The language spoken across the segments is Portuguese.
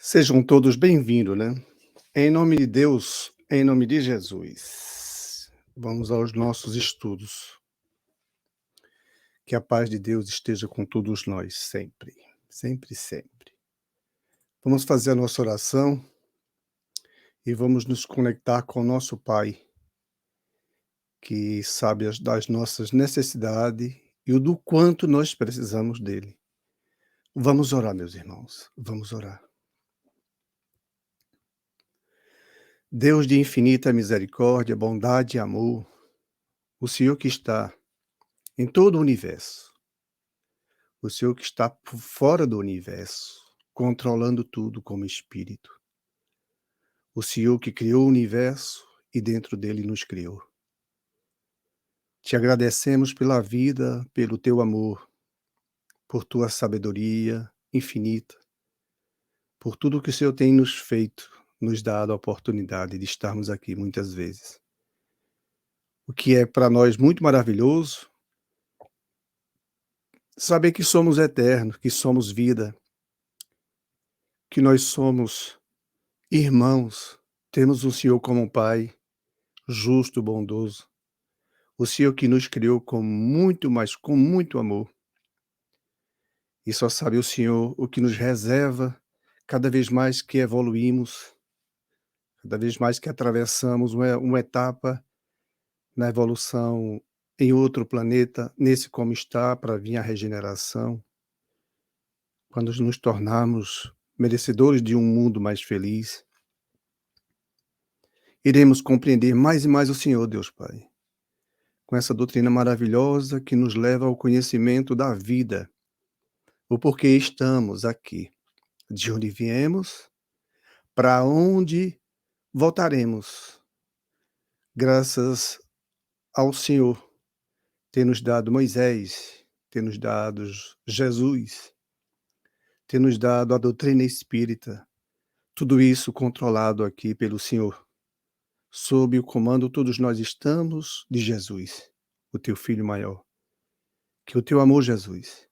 Sejam todos bem-vindos, né? Em nome de Deus, em nome de Jesus. Vamos aos nossos estudos. Que a paz de Deus esteja com todos nós sempre, sempre, sempre. Vamos fazer a nossa oração e vamos nos conectar com o nosso Pai, que sabe das nossas necessidades e o do quanto nós precisamos dele. Vamos orar, meus irmãos, vamos orar. Deus de infinita misericórdia, bondade e amor, o Senhor que está em todo o universo, o Senhor que está por fora do universo, controlando tudo como espírito, o Senhor que criou o universo e dentro dele nos criou. Te agradecemos pela vida, pelo teu amor, por tua sabedoria infinita, por tudo que o Senhor tem nos feito, nos dado a oportunidade de estarmos aqui muitas vezes. O que é para nós muito maravilhoso, saber que somos eternos, que somos vida, que nós somos irmãos, temos o Senhor como um Pai justo, bondoso, o Senhor que nos criou com muito, mas com muito amor. E só sabe o Senhor o que nos reserva cada vez mais que evoluímos, cada vez mais que atravessamos uma etapa na evolução em outro planeta, nesse como está, para vir a regeneração, quando nos tornarmos merecedores de um mundo mais feliz, iremos compreender mais e mais o Senhor, Deus Pai, com essa doutrina maravilhosa que nos leva ao conhecimento da vida, o porquê estamos aqui, de onde viemos, para onde voltaremos, graças ao Senhor ter nos dado Moisés, ter nos dado Jesus, ter nos dado a doutrina espírita, tudo isso controlado aqui pelo Senhor, sob o comando todos nós estamos de Jesus, o teu Filho maior. Que o teu amor, Jesus,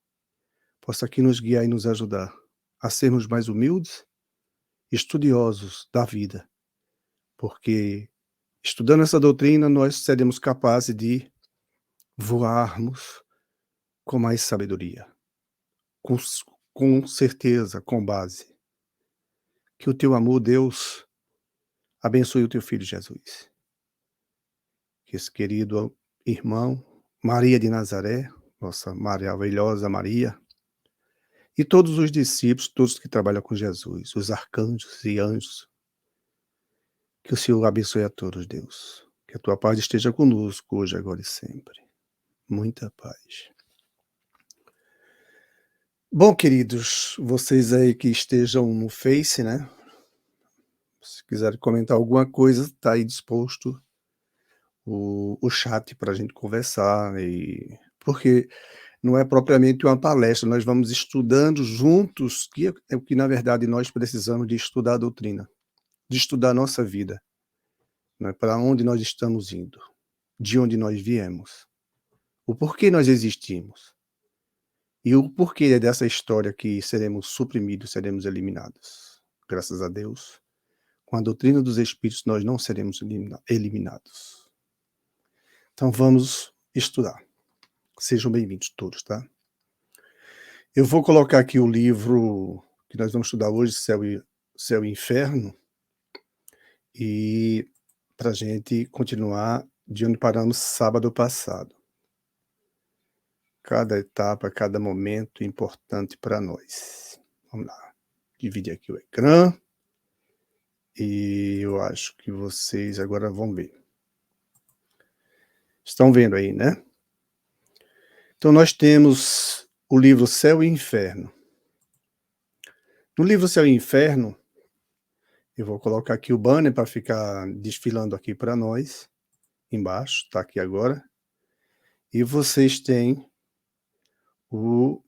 possa aqui nos guiar e nos ajudar a sermos mais humildes, estudiosos da vida, porque estudando essa doutrina nós seremos capazes de voarmos com mais sabedoria, com, com certeza, com base. Que o teu amor, Deus, abençoe o teu Filho Jesus. Que esse querido irmão, Maria de Nazaré, nossa maravilhosa Maria, e todos os discípulos, todos que trabalham com Jesus, os arcanjos e anjos, que o Senhor abençoe a todos, Deus. Que a tua paz esteja conosco hoje, agora e sempre. Muita paz. Bom, queridos, vocês aí que estejam no Face, né? Se quiserem comentar alguma coisa, está aí disposto o chat para a gente conversar. Porque não é propriamente uma palestra, nós vamos estudando juntos, que é o que, na verdade, nós precisamos de estudar a doutrina, de estudar a nossa vida, né? Para onde nós estamos indo, de onde nós viemos, o porquê nós existimos e o porquê dessa história que seremos suprimidos, seremos eliminados. Graças a Deus, com a doutrina dos Espíritos, nós não seremos eliminados. Então vamos estudar. Sejam bem-vindos todos, tá? Eu vou colocar aqui o livro que nós vamos estudar hoje, Céu e Inferno, e para a gente continuar de onde paramos sábado passado. Cada etapa, cada momento importante para nós. Vamos lá. Dividir aqui o ecrã. E eu acho que vocês agora vão ver. Estão vendo aí, né? Então nós temos o livro Céu e Inferno. No livro Céu e Inferno, eu vou colocar aqui o banner para ficar desfilando aqui para nós. Embaixo, está aqui agora. E vocês têm o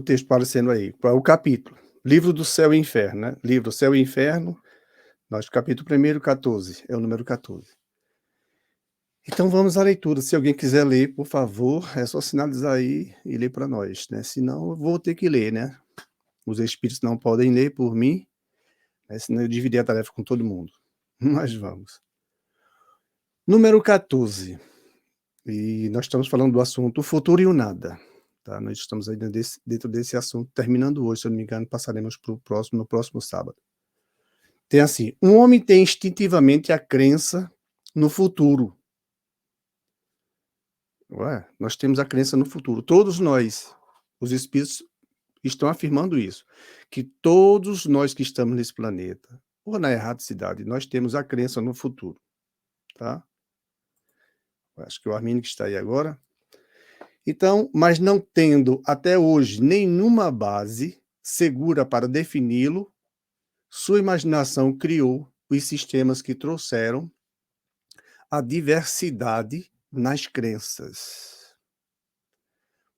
texto aparecendo aí. Qual é o capítulo? Livro do Céu e Inferno, né? Livro Céu e Inferno, nós capítulo 1º, 14. É o número 14. Então vamos à leitura. Se alguém quiser ler, por favor, é só sinalizar aí e ler para nós, né? Senão eu vou ter que ler, né? Os espíritos não podem ler por mim, né, senão eu dividir a tarefa com todo mundo. Mas vamos. Número 14. E nós estamos falando do assunto o futuro e o nada. Tá? Nós estamos aí dentro desse assunto, terminando hoje, se eu não me engano, passaremos para o próximo, no próximo sábado. Tem assim: um homem tem instintivamente a crença no futuro. Ué, nós temos a crença no futuro. Todos nós, os espíritos estão afirmando isso, que todos nós que estamos nesse planeta, ou na erradicidade, nós temos a crença no futuro, tá? Acho que o Armínio que está aí agora. Então, mas não tendo até hoje nenhuma base segura para defini-lo, sua imaginação criou os sistemas que trouxeram a diversidade nas crenças,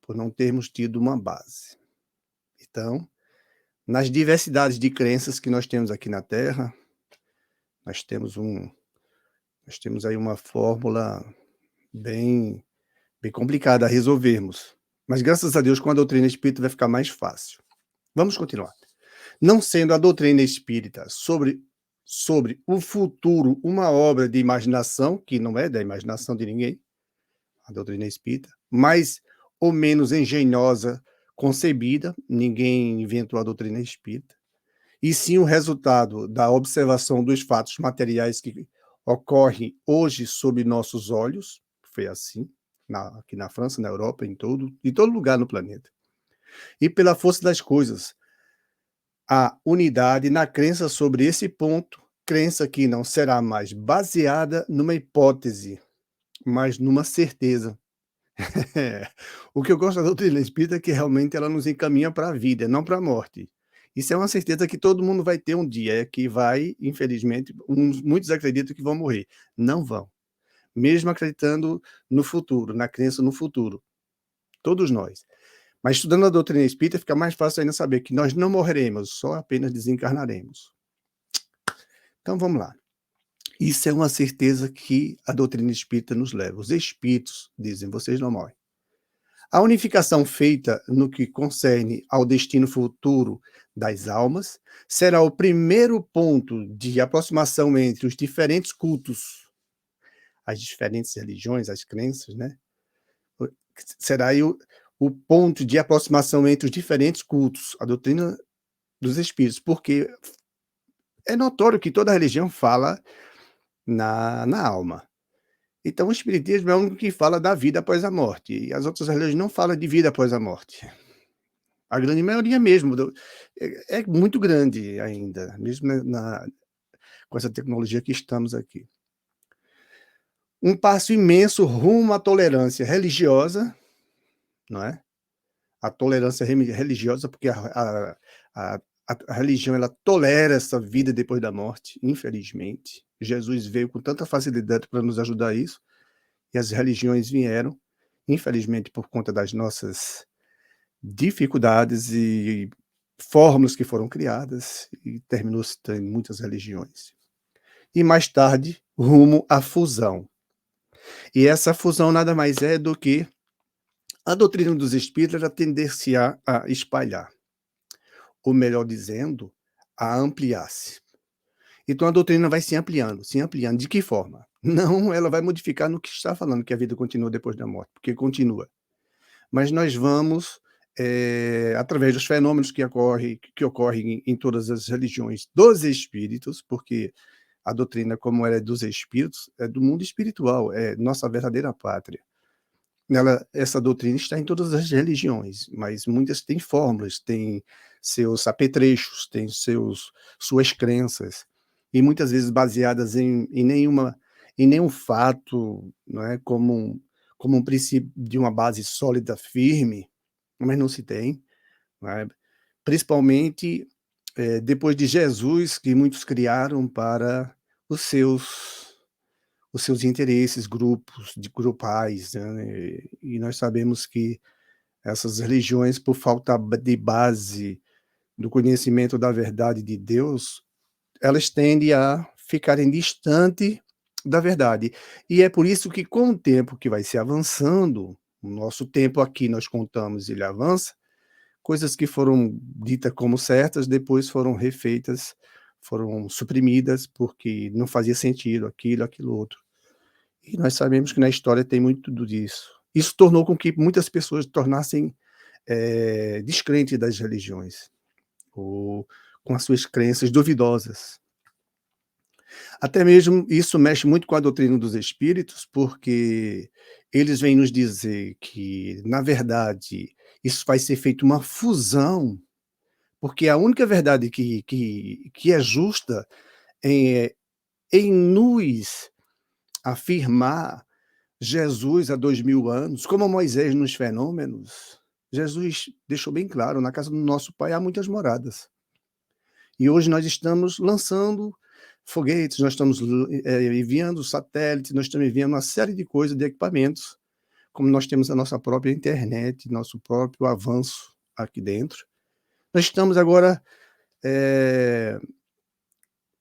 por não termos tido uma base. Então, nas diversidades de crenças que nós temos aqui na Terra, nós temos aí uma fórmula bem complicada a resolvermos. Mas graças a Deus, com a doutrina espírita vai ficar mais fácil. Vamos continuar. Não sendo a doutrina espírita sobre o futuro uma obra de imaginação, que não é da imaginação de ninguém, a doutrina espírita, mais ou menos engenhosa, concebida, ninguém inventou a doutrina espírita, e sim o resultado da observação dos fatos materiais que ocorrem hoje sob nossos olhos, foi assim, aqui na França, na Europa, em todo lugar no planeta. E pela força das coisas, a unidade na crença sobre esse ponto, crença que não será mais baseada numa hipótese, mas numa certeza. O que eu gosto da doutrina espírita é que realmente ela nos encaminha para a vida, não para a morte. Isso é uma certeza que todo mundo vai ter um dia, é que vai, infelizmente, muitos acreditam que vão morrer. Não vão. Mesmo acreditando no futuro, na crença no futuro. Todos nós. Mas estudando a doutrina espírita fica mais fácil ainda saber que nós não morreremos, só apenas desencarnaremos. Então vamos lá. Isso é uma certeza que a doutrina espírita nos leva. Os espíritos dizem: vocês não morrem. A unificação feita no que concerne ao destino futuro das almas será o primeiro ponto de aproximação entre os diferentes cultos, as diferentes religiões, as crenças, né? Será aí o ponto de aproximação entre os diferentes cultos, a doutrina dos espíritos, porque é notório que toda religião fala na alma. Então o espiritismo é o único que fala da vida após a morte, e as outras religiões não falam de vida após a morte. A grande maioria mesmo, é muito grande ainda, mesmo com essa tecnologia que estamos aqui. Um passo imenso rumo à tolerância religiosa, não é? A tolerância religiosa, porque a religião ela tolera essa vida depois da morte, infelizmente. Jesus veio com tanta facilidade para nos ajudar a isso, e as religiões vieram, infelizmente, por conta das nossas dificuldades e fórmulas que foram criadas, e terminou se tendo muitas religiões. E mais tarde, rumo à fusão. E essa fusão nada mais é do que a doutrina dos espíritos ela tender-se-á a espalhar, ou melhor dizendo, a ampliar-se. Então a doutrina vai se ampliando. De que forma? Não, ela vai modificar no que está falando, que a vida continua depois da morte, porque continua. Mas nós vamos, através dos fenômenos que ocorrem em todas as religiões dos espíritos, porque a doutrina, como ela é dos espíritos, é do mundo espiritual, é nossa verdadeira pátria. Essa doutrina está em todas as religiões, mas muitas têm fórmulas, têm seus apetrechos, têm suas crenças, e muitas vezes baseadas em nenhum fato, não é, como um princípio de uma base sólida, firme, mas não se tem, não é? Principalmente depois de Jesus, que muitos criaram para os seus interesses, grupais, né? E nós sabemos que essas religiões, por falta de base do conhecimento da verdade de Deus, elas tendem a ficarem distante da verdade. E é por isso que, com o tempo que vai se avançando, o nosso tempo aqui nós contamos, ele avança, Coisas que foram ditas como certas, depois foram refeitas, foram suprimidas, porque não fazia sentido aquilo outro. E nós sabemos que na história tem muito tudo disso. Isso tornou com que muitas pessoas tornassem, descrentes das religiões, ou com as suas crenças duvidosas. Até mesmo isso mexe muito com a doutrina dos espíritos, porque eles vêm nos dizer que, na verdade, isso vai ser feito uma fusão, porque a única verdade que é justa em nos afirmar Jesus há 2000 anos, como Moisés nos fenômenos, Jesus deixou bem claro: "Na casa do nosso pai há muitas moradas". E hoje nós estamos lançando foguetes, nós estamos enviando satélites, nós estamos enviando uma série de coisas, de equipamentos, como nós temos a nossa própria internet, nosso próprio avanço aqui dentro. Nós estamos agora, eh,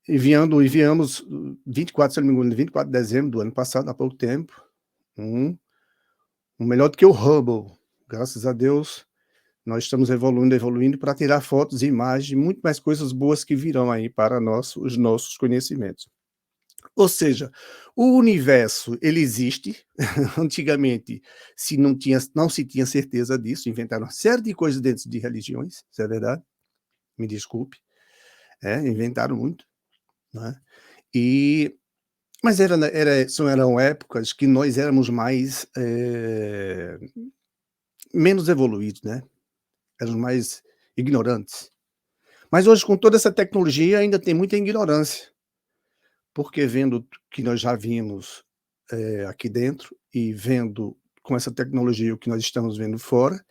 enviamos 24, se eu não me engano, 24 de dezembro do ano passado, há pouco tempo, um melhor do que o Hubble. Graças a Deus, nós estamos evoluindo para tirar fotos e imagens, muito mais coisas boas que virão aí para os nossos conhecimentos. Ou seja, o universo ele existe. Antigamente não se tinha certeza disso, inventaram uma série de coisas dentro de religiões, isso é verdade, me desculpe, inventaram muito, né. E mas eram épocas que nós éramos mais, menos evoluídos, né, éramos mais ignorantes. Mas hoje, com toda essa tecnologia, ainda tem muita ignorância, porque vendo que nós já vimos, aqui dentro, e vendo com essa tecnologia o que nós estamos vendo fora,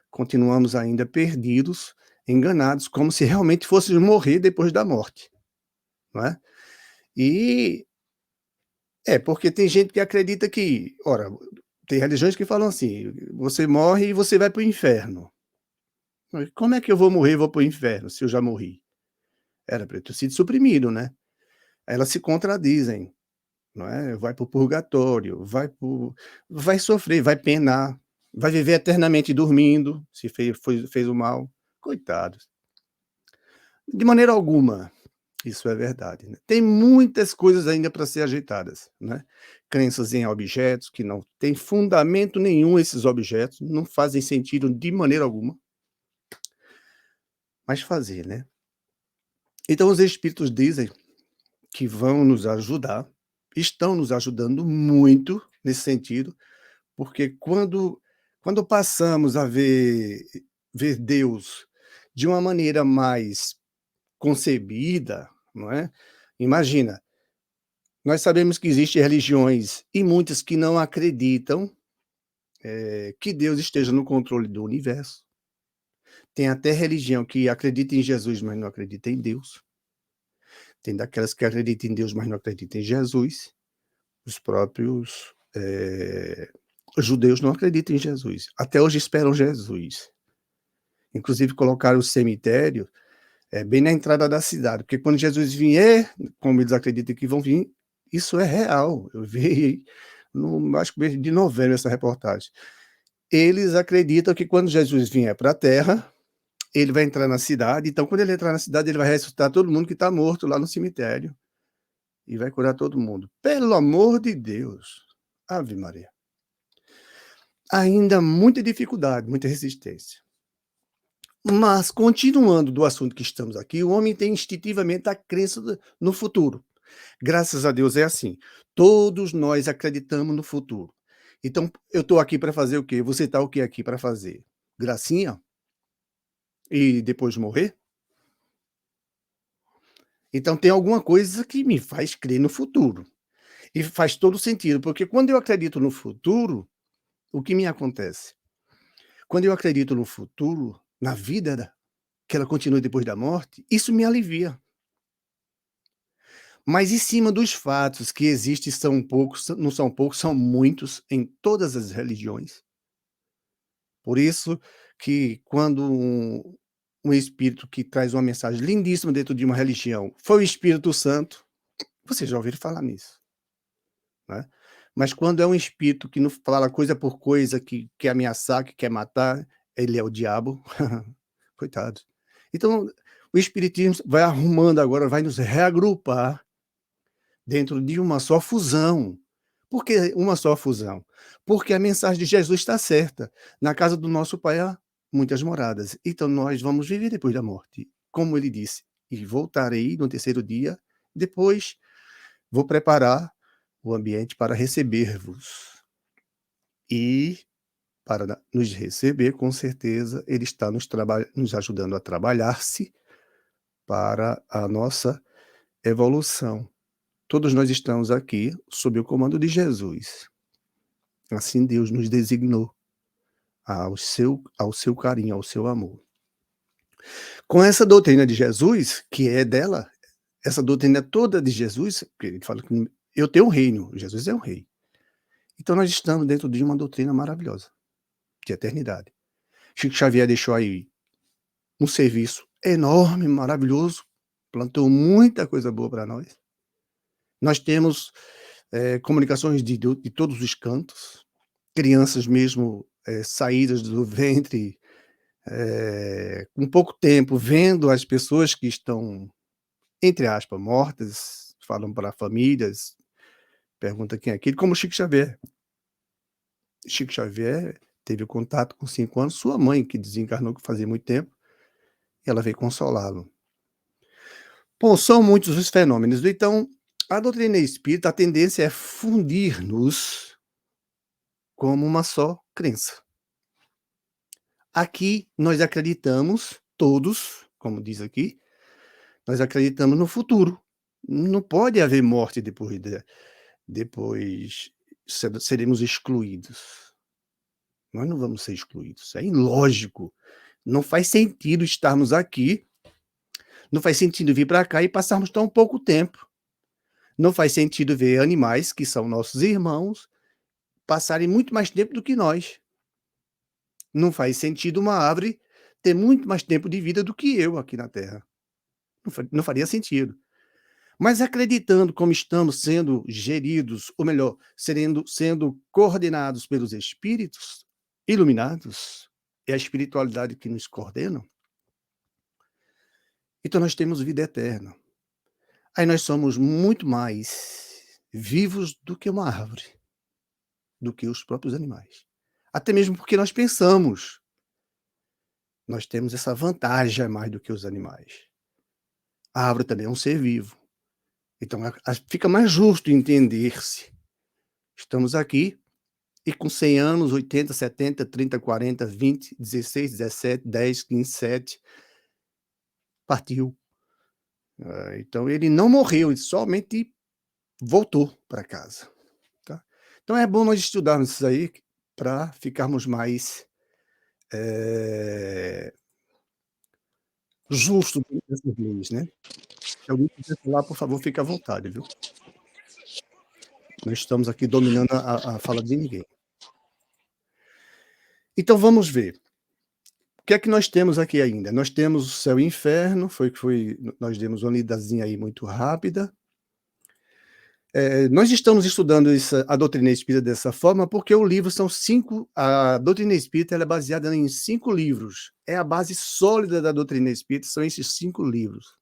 continuamos ainda perdidos, enganados, como se realmente fôssemos morrer depois da morte, não é? E porque tem gente que acredita que, ora, tem religiões que falam assim: "Você morre e você vai para o inferno". Mas como é que eu vou morrer e vou para o inferno, se eu já morri? Era para eu ter sido suprimido, né? Aí elas se contradizem, não é? Vai para o purgatório, vai sofrer, vai penar, vai viver eternamente dormindo, se fez o mal. Coitados. De maneira alguma, isso é verdade, né. Tem muitas coisas ainda para ser ajeitadas, né. Crenças em objetos que não têm fundamento nenhum, esses objetos, não fazem sentido de maneira alguma, mas fazer, né. Então os espíritos dizem que vão nos ajudar, estão nos ajudando muito nesse sentido, porque quando passamos a ver Deus de uma maneira mais concebida, não é? Imagina, nós sabemos que existem religiões e muitas que não acreditam, que Deus esteja no controle do universo. Tem até religião que acredita em Jesus, mas não acredita em Deus. Tem daquelas que acreditam em Deus, mas não acreditam em Jesus. Os próprios, judeus não acreditam em Jesus. Até hoje esperam Jesus. Inclusive colocaram o cemitério, bem na entrada da cidade, porque quando Jesus vier, como eles acreditam que vão vir, isso é real. Eu vi no acho que mês de novembro essa reportagem. Eles acreditam que quando Jesus vier para a Terra, ele vai entrar na cidade, então quando ele entrar na cidade, ele vai ressuscitar todo mundo que está morto lá no cemitério, e vai curar todo mundo. Pelo amor de Deus! Ave Maria. Ainda muita dificuldade, muita resistência. Mas, continuando do assunto que estamos aqui, o homem tem instintivamente a crença no futuro. Graças a Deus é assim. Todos nós acreditamos no futuro. Então, eu estou aqui para fazer o quê? Você está o que aqui para fazer? Gracinha? E depois morrer? Então tem alguma coisa que me faz crer no futuro. E faz todo sentido, porque quando eu acredito no futuro, o que me acontece? Quando eu acredito no futuro, na vida que ela continue depois da morte, isso me alivia. Mas em cima dos fatos que existem, são poucos, não são poucos, são muitos em todas as religiões. Por isso que quando um espírito que traz uma mensagem lindíssima dentro de uma religião foi o Espírito Santo, vocês já ouviram falar nisso, né. Mas quando é um espírito que não fala coisa por coisa, que quer ameaçar, que quer matar, ele é o diabo. coitados. Então, o espiritismo vai arrumando agora, vai nos reagrupar dentro de uma só fusão. Por que uma só fusão? Porque a mensagem de Jesus está certa. Na casa do nosso Pai há muitas moradas. Então nós vamos viver depois da morte. Como ele disse, e voltarei no terceiro dia, depois vou preparar o ambiente para receber-vos. E para nos receber, com certeza, ele está nos ajudando a trabalhar-se para a nossa evolução. Todos nós estamos aqui sob o comando de Jesus. Assim Deus nos designou ao seu carinho, ao seu amor. Com essa doutrina de Jesus, que é dela, essa doutrina toda de Jesus, porque ele fala que eu tenho um reino, Jesus é um rei. Então nós estamos dentro de uma doutrina maravilhosa, de eternidade. Chico Xavier deixou aí um serviço enorme, maravilhoso, plantou muita coisa boa para nós. Nós temos comunicações de todos os cantos, crianças mesmo saídas do ventre com pouco tempo, vendo as pessoas que estão, entre aspas, mortas, falam para famílias, pergunta quem é aquele, como Chico Xavier. Chico Xavier teve contato com 5 anos, sua mãe, que desencarnou que fazia muito tempo, e ela veio consolá-lo. Bom, são muitos os fenômenos. Então, a doutrina espírita, a tendência é fundir-nos como uma só crença. Aqui nós acreditamos, todos, como diz aqui, nós acreditamos no futuro. Não pode haver morte depois seremos excluídos. Nós não vamos ser excluídos, é ilógico. Não faz sentido estarmos aqui, não faz sentido vir para cá e passarmos tão pouco tempo. Não faz sentido ver animais, que são nossos irmãos, passarem muito mais tempo do que nós. Não faz sentido uma árvore ter muito mais tempo de vida do que eu aqui na Terra. Não faria sentido. Mas acreditando como estamos sendo geridos, ou melhor, sendo coordenados pelos espíritos iluminados, é a espiritualidade que nos coordena, então nós temos vida eterna. Aí nós somos muito mais vivos do que uma árvore, do que os próprios animais. Até mesmo porque nós pensamos. Nós temos essa vantagem a mais do que os animais. A árvore também é um ser vivo. Então fica mais justo entender-se. Estamos aqui e com 100 anos, 80, 70, 30, 40, 20, 16, 17, 10, 15, 7, partiu. Então ele não morreu, ele somente voltou para casa. Tá? Então é bom nós estudarmos isso aí para ficarmos mais justos nessas leis, né? Se alguém quiser falar, por favor, fique à vontade, viu? Não estamos aqui dominando a fala de ninguém. Então vamos ver. O que é que nós temos aqui ainda? Nós temos o céu e o inferno, nós demos uma lidazinha aí muito rápida. Nós estamos estudando a doutrina espírita dessa forma porque o livro são 5, a doutrina espírita ela é baseada em 5 livros. É a base sólida da doutrina espírita, são esses 5 livros.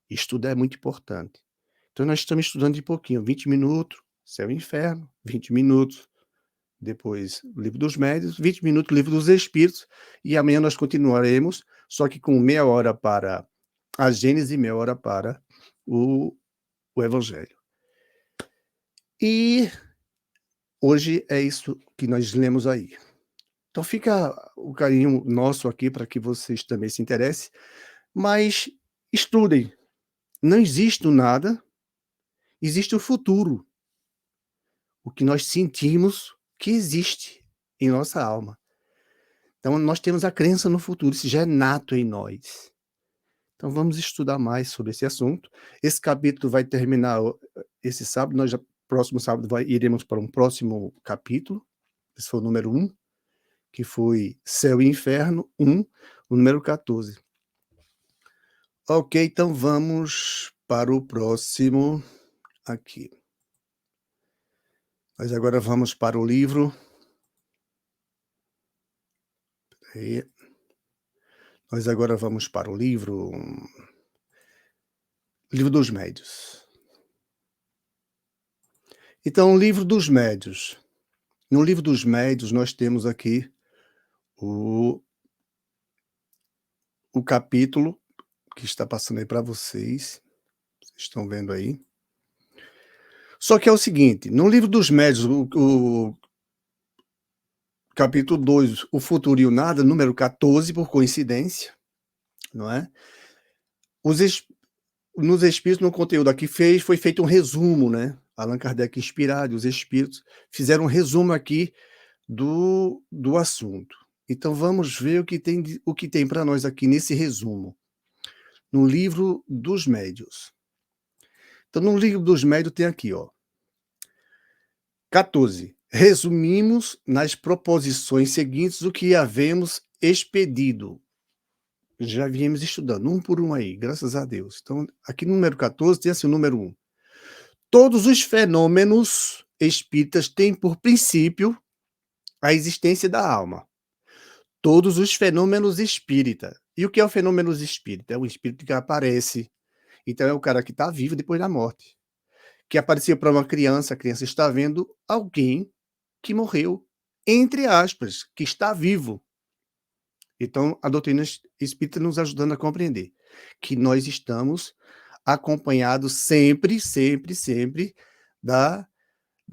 Estudar é muito importante. Então nós estamos estudando de pouquinho, 20 minutos, céu e inferno, 20 minutos, depois o livro dos médiuns, 20 minutos o livro dos espíritos, e amanhã nós continuaremos, só que com meia hora para a Gênese e meia hora para o Evangelho. E hoje é isso que nós lemos aí. Então fica o carinho nosso aqui para que vocês também se interessem, mas estudem. Não existe o nada, existe o futuro. O que nós sentimos que existe em nossa alma. Então nós temos a crença no futuro, isso já é nato em nós. Então vamos estudar mais sobre esse assunto. Esse capítulo vai terminar esse sábado, próximo sábado iremos para um próximo capítulo, esse foi o número 1, que foi Céu e Inferno 1, o número 14. Ok, então vamos para o próximo aqui. Mas agora vamos para o livro. Peraí. Nós agora vamos para o livro dos médios. Então, o livro dos médios. No livro dos médios, nós temos aqui o capítulo que está passando aí para vocês. Vocês estão vendo aí. Só que é o seguinte, no livro dos médios, o capítulo 2, o futuro e o nada, número 14, por coincidência, não é? Nos espíritos, no conteúdo aqui foi feito um resumo, né? Allan Kardec inspirado, os espíritos fizeram um resumo aqui do assunto. Então vamos ver o que tem para nós aqui nesse resumo, no livro dos médios. Então, no livro dos médios tem aqui, ó, 14. Resumimos nas proposições seguintes o que havemos expedido. Já viemos estudando, um por um aí, graças a Deus. Então, aqui no número 14 tem assim o número 1. Todos os fenômenos espíritas têm por princípio a existência da alma. Todos os fenômenos espírita. E o que é o fenômeno espírita? É um espírito que aparece. Então, é o cara que está vivo depois da morte. Que apareceu para uma criança, a criança está vendo alguém que morreu, entre aspas, que está vivo. Então, a doutrina espírita nos ajudando a compreender que nós estamos acompanhados sempre, sempre, sempre da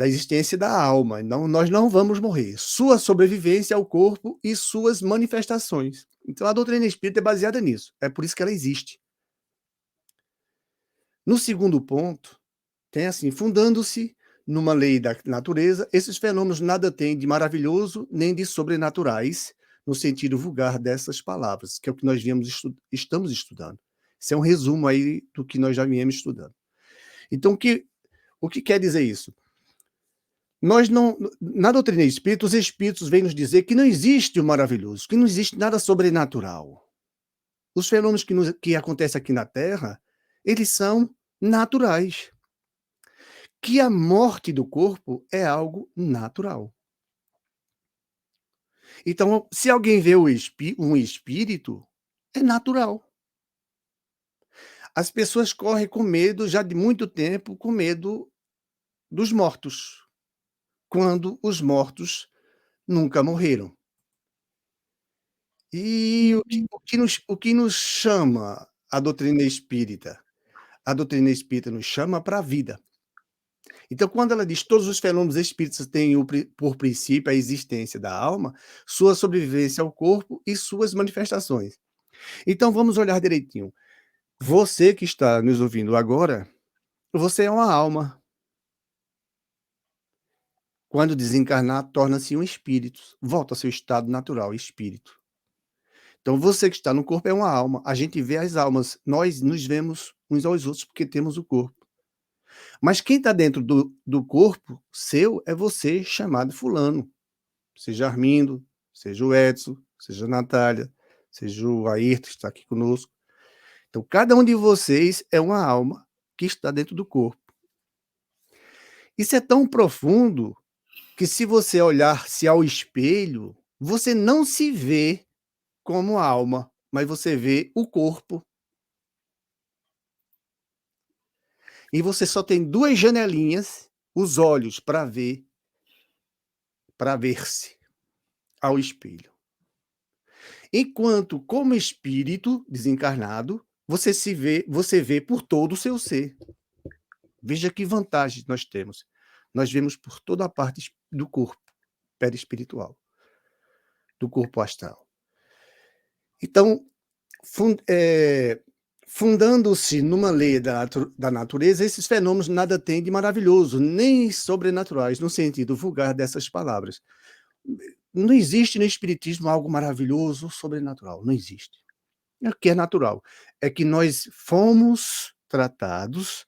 existência da alma. Não, nós não vamos morrer. Sua sobrevivência ao corpo e suas manifestações. Então, a doutrina espírita é baseada nisso. É por isso que ela existe. No segundo ponto, tem assim, fundando-se numa lei da natureza, esses fenômenos nada têm de maravilhoso nem de sobrenaturais, no sentido vulgar dessas palavras, que é o que nós estamos estudando. Isso é um resumo aí do que nós já viemos estudando. Então, o que quer dizer isso? Nós não, na doutrina espírita, os espíritos vêm nos dizer que não existe o maravilhoso, que não existe nada sobrenatural. Os fenômenos que acontecem aqui na Terra, eles são naturais. Que a morte do corpo é algo natural. Então, se alguém vê um espírito, é natural. As pessoas correm com medo já de muito tempo, com medo dos mortos, quando os mortos nunca morreram. E o que nos chama a doutrina espírita? A doutrina espírita nos chama para a vida. Então, quando ela diz todos os fenômenos espíritas têm por princípio a existência da alma, sua sobrevivência ao corpo e suas manifestações. Então, vamos olhar direitinho. Você que está nos ouvindo agora, você é uma alma. Quando desencarnar, torna-se um espírito, volta ao seu estado natural, espírito. Então, você que está no corpo é uma alma. A gente vê as almas, nós nos vemos uns aos outros porque temos o corpo. Mas quem está dentro do corpo seu é você, chamado fulano. Seja Armindo, seja o Edson, seja a Natália, seja o Ayrton, que está aqui conosco. Então, cada um de vocês é uma alma que está dentro do corpo. Isso é tão profundo que se você olhar-se ao espelho, você não se vê como alma, mas você vê o corpo. E você só tem 2 janelinhas, os olhos, para ver-se ao espelho. Enquanto, como espírito desencarnado, você vê por todo o seu ser. Veja que vantagem nós temos. Nós vemos por toda a parte do corpo perispiritual, do corpo astral. Então, fundando-se numa lei da natureza, esses fenômenos nada têm de maravilhoso, nem sobrenaturais, no sentido vulgar dessas palavras. Não existe no espiritismo algo maravilhoso, sobrenatural. Não existe. O que é natural é que nós fomos tratados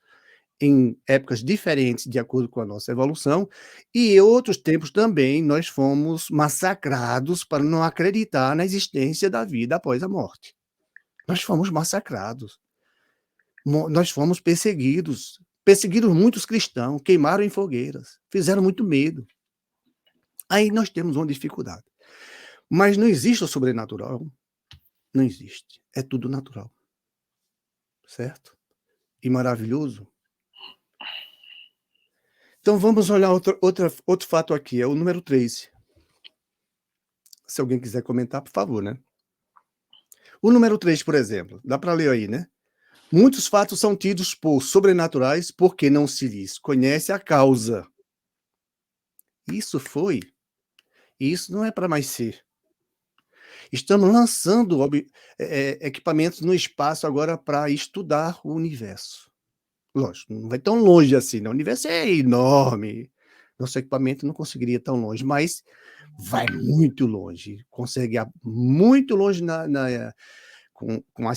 em épocas diferentes, de acordo com a nossa evolução, e em outros tempos também nós fomos massacrados para não acreditar na existência da vida após a morte. Nós fomos massacrados. Nós fomos perseguidos muitos cristãos, queimaram em fogueiras, fizeram muito medo. Aí nós temos uma dificuldade. Mas não existe o sobrenatural. Não existe. É tudo natural. Certo? E maravilhoso. Então vamos olhar outro fato aqui, é o número 3. Se alguém quiser comentar, por favor, né? O número 3, por exemplo, dá para ler aí, né? Muitos fatos são tidos por sobrenaturais porque não se lhes conhece a causa. Isso foi, e isso não é para mais ser. Estamos lançando equipamentos no espaço agora para estudar o universo. Lógico, não vai tão longe assim, né? O universo é enorme. Nosso equipamento não conseguiria ir tão longe, mas vai muito longe. Consegue ir muito longe com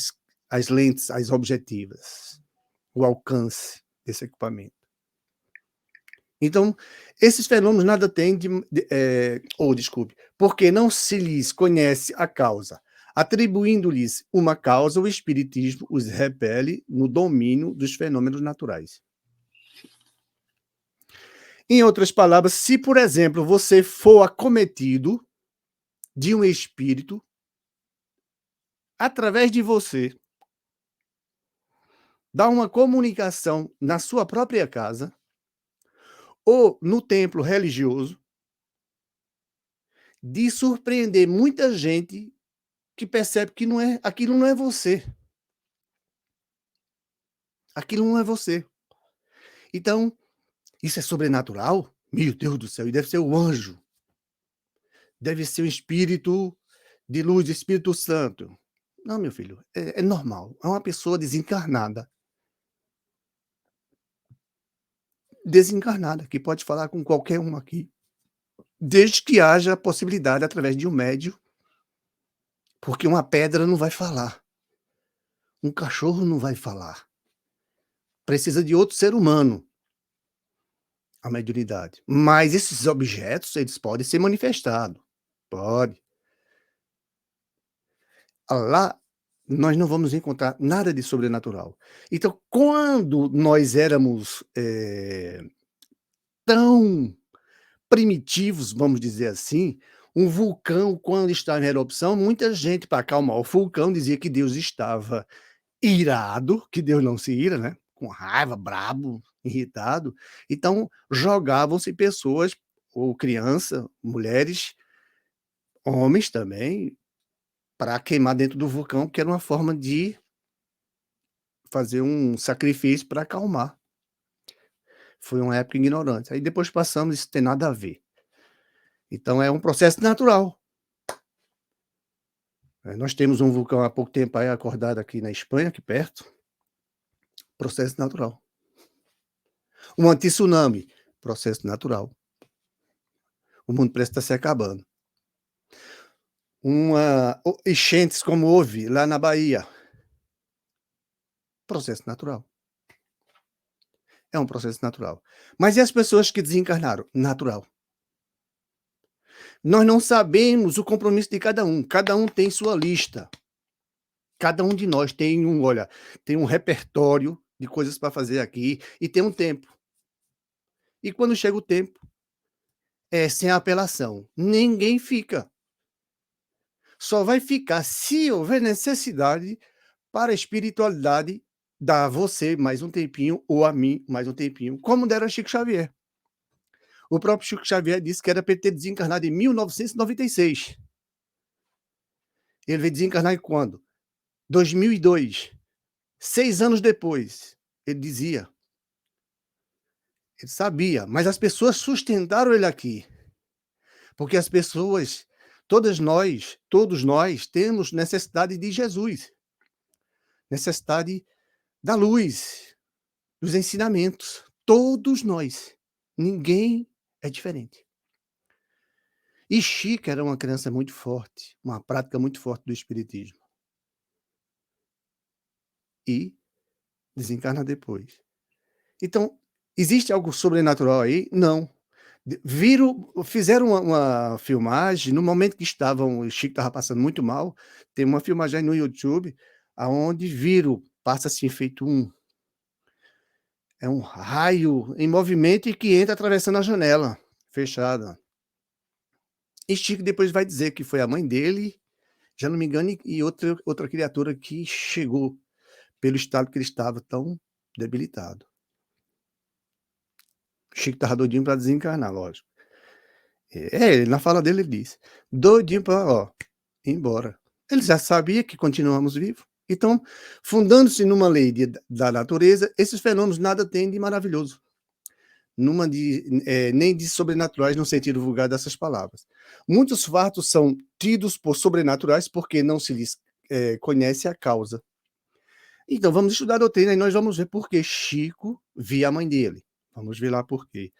as lentes, as objetivas, o alcance desse equipamento. Então, esses fenômenos nada têm desculpe, porque não se lhes conhece a causa. Atribuindo-lhes uma causa, o espiritismo os repele no domínio dos fenômenos naturais. Em outras palavras, se, por exemplo, você for acometido de um espírito, através de você, dá uma comunicação na sua própria casa ou no templo religioso, de surpreender muita gente que percebe que aquilo não é você. Aquilo não é você. Então, isso é sobrenatural? Meu Deus do céu, e deve ser o anjo. Deve ser o espírito de luz, Espírito Santo. Não, meu filho, é normal. É uma pessoa desencarnada. Desencarnada, que pode falar com qualquer um aqui. Desde que haja a possibilidade através de um médium, porque uma pedra não vai falar. Um cachorro não vai falar. Precisa de outro ser humano, a mediunidade. Mas esses objetos, eles podem ser manifestados. Pode. Lá, nós não vamos encontrar nada de sobrenatural. Então, quando nós éramos, tão primitivos, vamos dizer assim, um vulcão, quando estava em erupção, muita gente, para acalmar o vulcão, dizia que Deus estava irado, que Deus não se ira, né, com raiva, brabo, irritado. Então, jogavam-se pessoas, ou criança, mulheres, homens também, para queimar dentro do vulcão, que era uma forma de fazer um sacrifício para acalmar. Foi uma época ignorante. Aí depois passamos, isso tem nada a ver. Então é um processo natural. Nós temos um vulcão há pouco tempo aí acordado aqui na Espanha, aqui perto. Processo natural. Um antitsunami, processo natural. O mundo parece estar se acabando. Enchentes como houve lá na Bahia. Processo natural. É um processo natural. Mas e as pessoas que desencarnaram? Natural. Nós não sabemos o compromisso de cada um tem sua lista. Cada um de nós tem um repertório de coisas para fazer aqui e tem um tempo. E quando chega o tempo, é sem apelação. Ninguém fica. Só vai ficar se houver necessidade para a espiritualidade dar a você mais um tempinho ou a mim mais um tempinho, como deram a Chico Xavier. O próprio Chico Xavier disse que era para ele ter desencarnado em 1996. Ele veio desencarnar em quando? 2002. 6 anos depois, ele dizia. Ele sabia, mas as pessoas sustentaram ele aqui. Porque as pessoas, todos nós temos necessidade de Jesus. Necessidade da luz, dos ensinamentos. Todos nós. Ninguém é diferente. E Chico era uma criança muito forte, uma prática muito forte do espiritismo. E desencarna depois. Então, existe algo sobrenatural aí? Não. Fizeram uma filmagem, no momento que o Chico estava passando muito mal, tem uma filmagem aí no YouTube, aonde viram, passa assim feito um raio em movimento e que entra atravessando a janela, fechada. E Chico depois vai dizer que foi a mãe dele já não me engano, e outra criatura que chegou pelo estado que ele estava tão debilitado. Chico estava doidinho para desencarnar, lógico. Na fala dele ele disse: "Doidinho para, ó, ir embora". Ele já sabia que continuamos vivos. Então, fundando-se numa lei da natureza, esses fenômenos nada têm de maravilhoso, nem de sobrenaturais no sentido vulgar dessas palavras. Muitos fatos são tidos por sobrenaturais porque não se lhes conhece a causa. Então, vamos estudar a doutrina e nós vamos ver por que Chico via a mãe dele. Vamos ver lá por quê.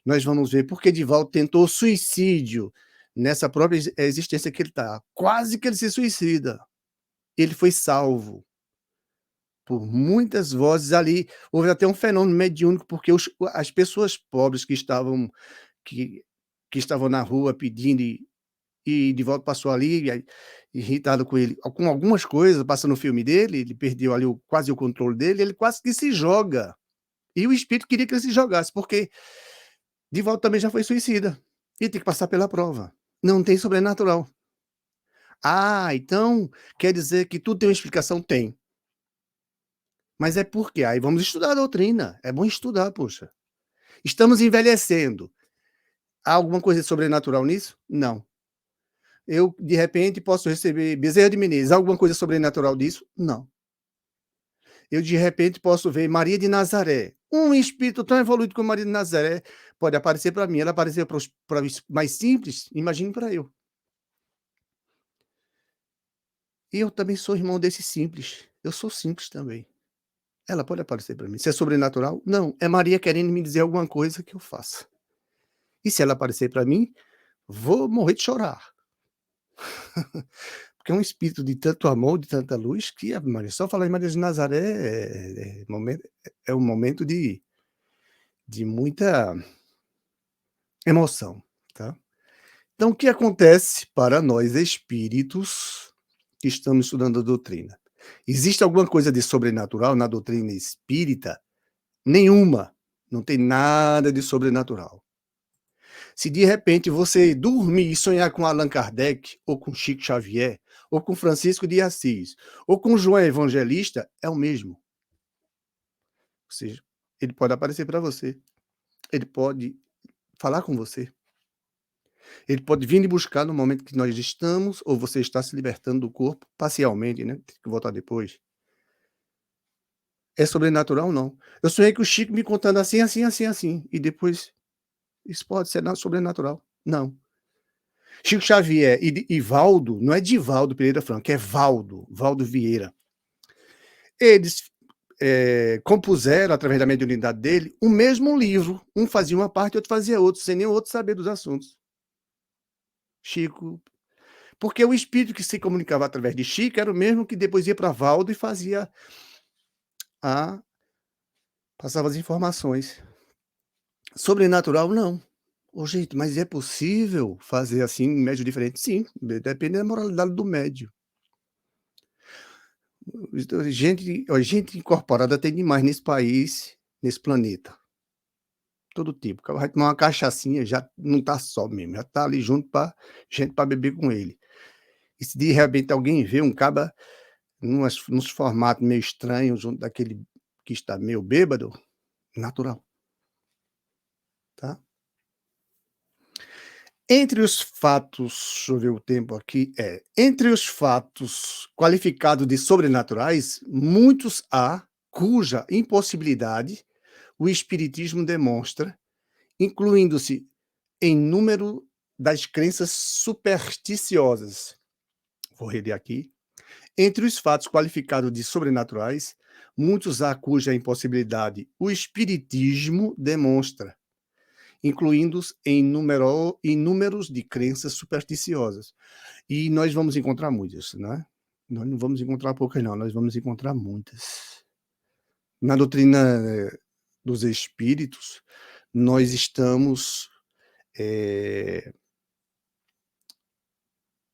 Nós vamos ver por que Divaldo tentou suicídio nessa própria existência que ele está. Quase que ele se suicida. Ele foi salvo por muitas vozes ali. Houve até um fenômeno mediúnico, porque as pessoas pobres que, que estavam na rua pedindo, e Divaldo passou ali, irritado com ele, com algumas coisas, passando o filme dele, ele perdeu ali quase o controle dele, ele quase que se joga. E o espírito queria que ele se jogasse, porque Divaldo também já foi suicida. E tem que passar pela prova. Não tem sobrenatural. Ah, então quer dizer que tudo tem uma explicação? Tem. Mas é por quê? Aí vamos estudar a doutrina. É bom estudar, poxa. Estamos envelhecendo. Há alguma coisa sobrenatural nisso? Não. Eu, de repente, posso receber Bezerra de Menezes. Há alguma coisa sobrenatural disso? Não. Eu, de repente, posso ver Maria de Nazaré. Um espírito tão evoluído como Maria de Nazaré pode aparecer para mim. Ela apareceu para os mais simples, imagine para eu. E eu também sou irmão desse simples. Eu sou simples também. Ela pode aparecer para mim. Se é sobrenatural? Não. É Maria querendo me dizer alguma coisa que eu faça. E se ela aparecer para mim, vou morrer de chorar. Porque é um espírito de tanto amor, de tanta luz, que Ave Maria, só falar em Maria de Nazaré é um momento de muita emoção, tá? Então, o que acontece para nós espíritos que estamos estudando a doutrina? Existe alguma coisa de sobrenatural na doutrina espírita? Nenhuma. Não tem nada de sobrenatural. Se de repente você dormir e sonhar com Allan Kardec, ou com Chico Xavier, ou com Francisco de Assis, ou com João Evangelista, é o mesmo. Ou seja, ele pode aparecer para você. Ele pode falar com você. Ele pode vir lhe buscar no momento que nós estamos, ou você está se libertando do corpo, parcialmente, né? Tem que voltar depois. É sobrenatural, não. Eu sonhei com o Chico me contando assim, assim, assim, assim. E depois, isso pode ser sobrenatural. Não. Chico Xavier e Valdo, não é Divaldo Pereira Franco, é Valdo Vieira. Eles compuseram, através da mediunidade dele, o mesmo livro. Um fazia uma parte, outro fazia outra, sem nenhum outro saber dos assuntos. Chico. Porque o espírito que se comunicava através de Chico era o mesmo que depois ia para Valdo e fazia passava as informações. Sobrenatural, não. Ô, gente, mas é possível fazer assim, médio diferente? Sim, depende da moralidade do médio. Gente incorporada tem demais nesse país, nesse planeta. Todo tipo. O cara vai tomar uma cachaçinha, já não tá só mesmo, já tá ali junto pra gente para beber com ele. E se de repente alguém vê um caba nos formatos meio estranhos, junto daquele que está meio bêbado, natural, tá? Entre os fatos, deixa eu ver o tempo aqui, entre os fatos qualificados de sobrenaturais, muitos há cuja impossibilidade o espiritismo demonstra, incluindo-se em número das crenças supersticiosas. Vou reler aqui. Entre os fatos qualificados de sobrenaturais, muitos há cuja impossibilidade o espiritismo demonstra, incluindo-os em números de crenças supersticiosas. E nós vamos encontrar muitas, né? Nós não vamos encontrar poucas, não, nós vamos encontrar muitas. Na doutrina dos espíritos, nós estamos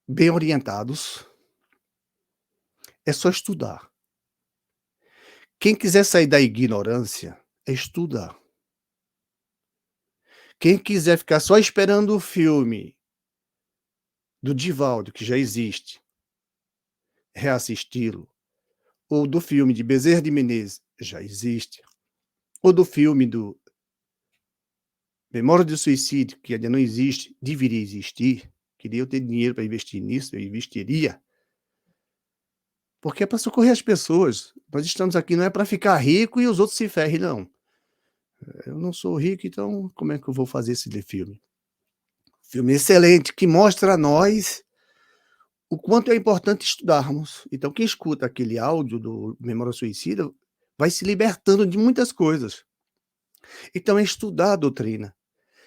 bem orientados. É só estudar. Quem quiser sair da ignorância, é estudar. Quem quiser ficar só esperando o filme do Divaldo, que já existe, reassisti-lo. Ou do filme de Bezerra de Menezes, já existe. Ou do filme do Memória do Suicídio, que ainda não existe, deveria existir. Queria eu ter dinheiro para investir nisso, eu investiria. Porque é para socorrer as pessoas. Nós estamos aqui não é para ficar rico e os outros se ferrem, não. Eu não sou rico, então como é que eu vou fazer esse filme? Filme excelente, que mostra a nós o quanto é importante estudarmos. Então, quem escuta aquele áudio do Memória Suicida vai se libertando de muitas coisas. Então, é estudar a doutrina.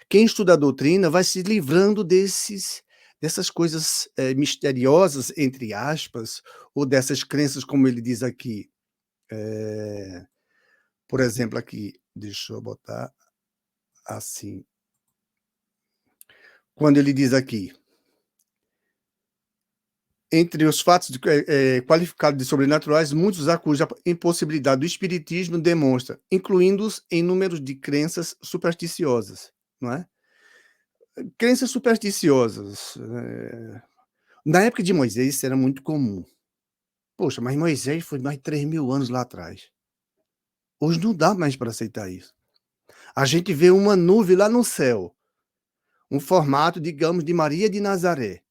Quem estuda a doutrina vai se livrando dessas coisas misteriosas, entre aspas, ou dessas crenças, como ele diz aqui. Por exemplo, aqui, deixa eu botar assim. Quando ele diz aqui, entre os fatos qualificados de sobrenaturais, muitos há cuja impossibilidade do espiritismo demonstra, incluindo-os em números de crenças supersticiosas, não é? Crenças supersticiosas. Na época de Moisés, isso era muito comum. Poxa, mas Moisés foi mais de 3.000 anos lá atrás. Hoje não dá mais para aceitar isso. A gente vê uma nuvem lá no céu, um formato, digamos, de Maria de Nazaré,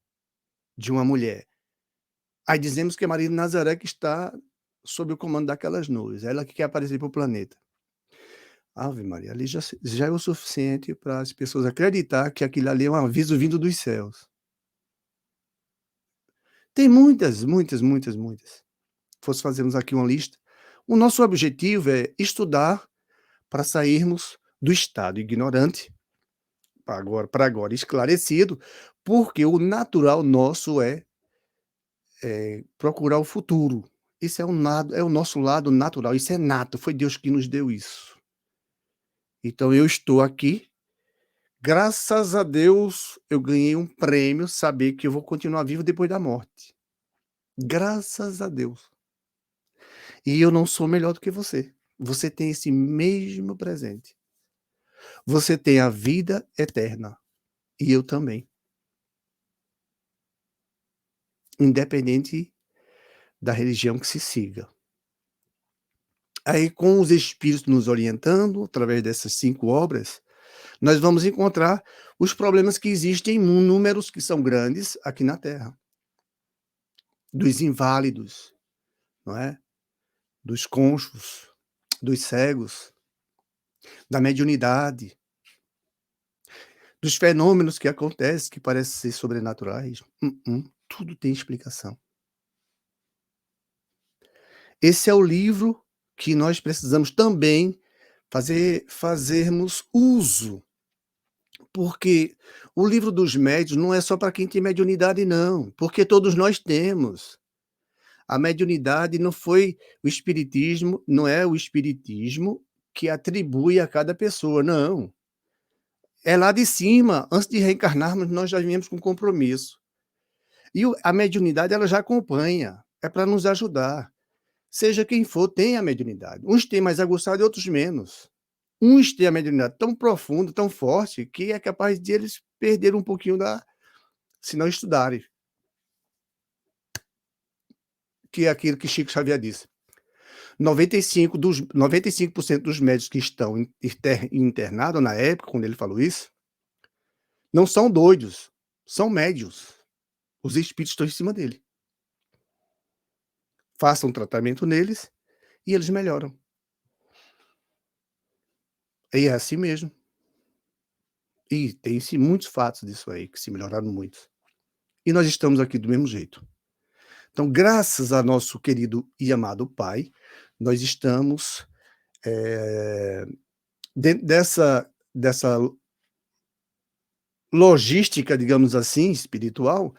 de uma mulher. Aí dizemos que é Maria de Nazaré que está sob o comando daquelas nuvens, ela que quer aparecer para o planeta. Ave Maria, ali já é o suficiente para as pessoas acreditar que aquilo ali é um aviso vindo dos céus. Tem muitas, muitas, muitas, muitas. Fosse fazermos aqui uma lista. O nosso objetivo é estudar para sairmos do estado ignorante, para agora esclarecido, porque o natural nosso é procurar o futuro. Isso é o nosso lado natural, isso é nato, foi Deus que nos deu isso. Então eu estou aqui, graças a Deus eu ganhei um prêmio, saber que eu vou continuar vivo depois da morte. Graças a Deus. E eu não sou melhor do que você. Você tem esse mesmo presente. Você tem a vida eterna. E eu também. Independente da religião que se siga. Aí, com os espíritos nos orientando, através dessas 5 obras, nós vamos encontrar os problemas que existem em números que são grandes aqui na Terra. Dos inválidos, não é? Dos conchos, dos cegos, da mediunidade, dos fenômenos que acontecem, que parecem ser sobrenaturais. Tudo tem explicação. Esse é o livro que nós precisamos também fazermos uso, porque o livro dos médiuns não é só para quem tem mediunidade não, porque todos nós temos. A mediunidade não é o espiritismo que atribui a cada pessoa, não. É lá de cima, antes de reencarnarmos, nós já viemos com compromisso. E a mediunidade ela já acompanha, é para nos ajudar. Seja quem for, tem a mediunidade. Uns têm mais aguçado e outros menos. Uns têm a mediunidade tão profunda, tão forte, que é capaz de eles perderem um pouquinho se não estudarem. Que é aquilo que Chico Xavier disse. 95% dos médicos que estão internados na época, quando ele falou isso, não são doidos, são médios. Os espíritos estão em cima dele. Façam um tratamento neles e eles melhoram. E é assim mesmo. E tem-se muitos fatos disso aí, que se melhoraram muito. E nós estamos aqui do mesmo jeito. Então, graças a nosso querido e amado Pai, nós estamos dentro dessa logística, digamos assim, espiritual,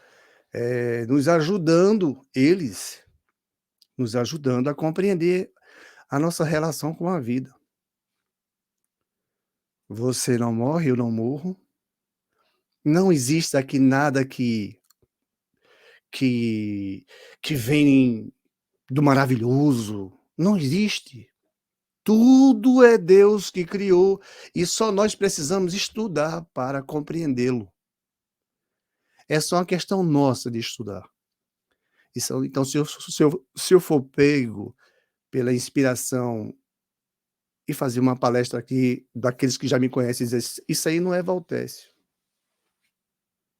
nos ajudando a compreender a nossa relação com a vida. Você não morre, eu não morro. Não existe aqui nada que vem do maravilhoso. Não existe. Tudo é Deus que criou e só nós precisamos estudar para compreendê-lo. É só uma questão nossa de estudar. Então, se eu for pego pela inspiração e fazer uma palestra aqui, daqueles que já me conhecem, dizer: "Isso aí não é Valtécio,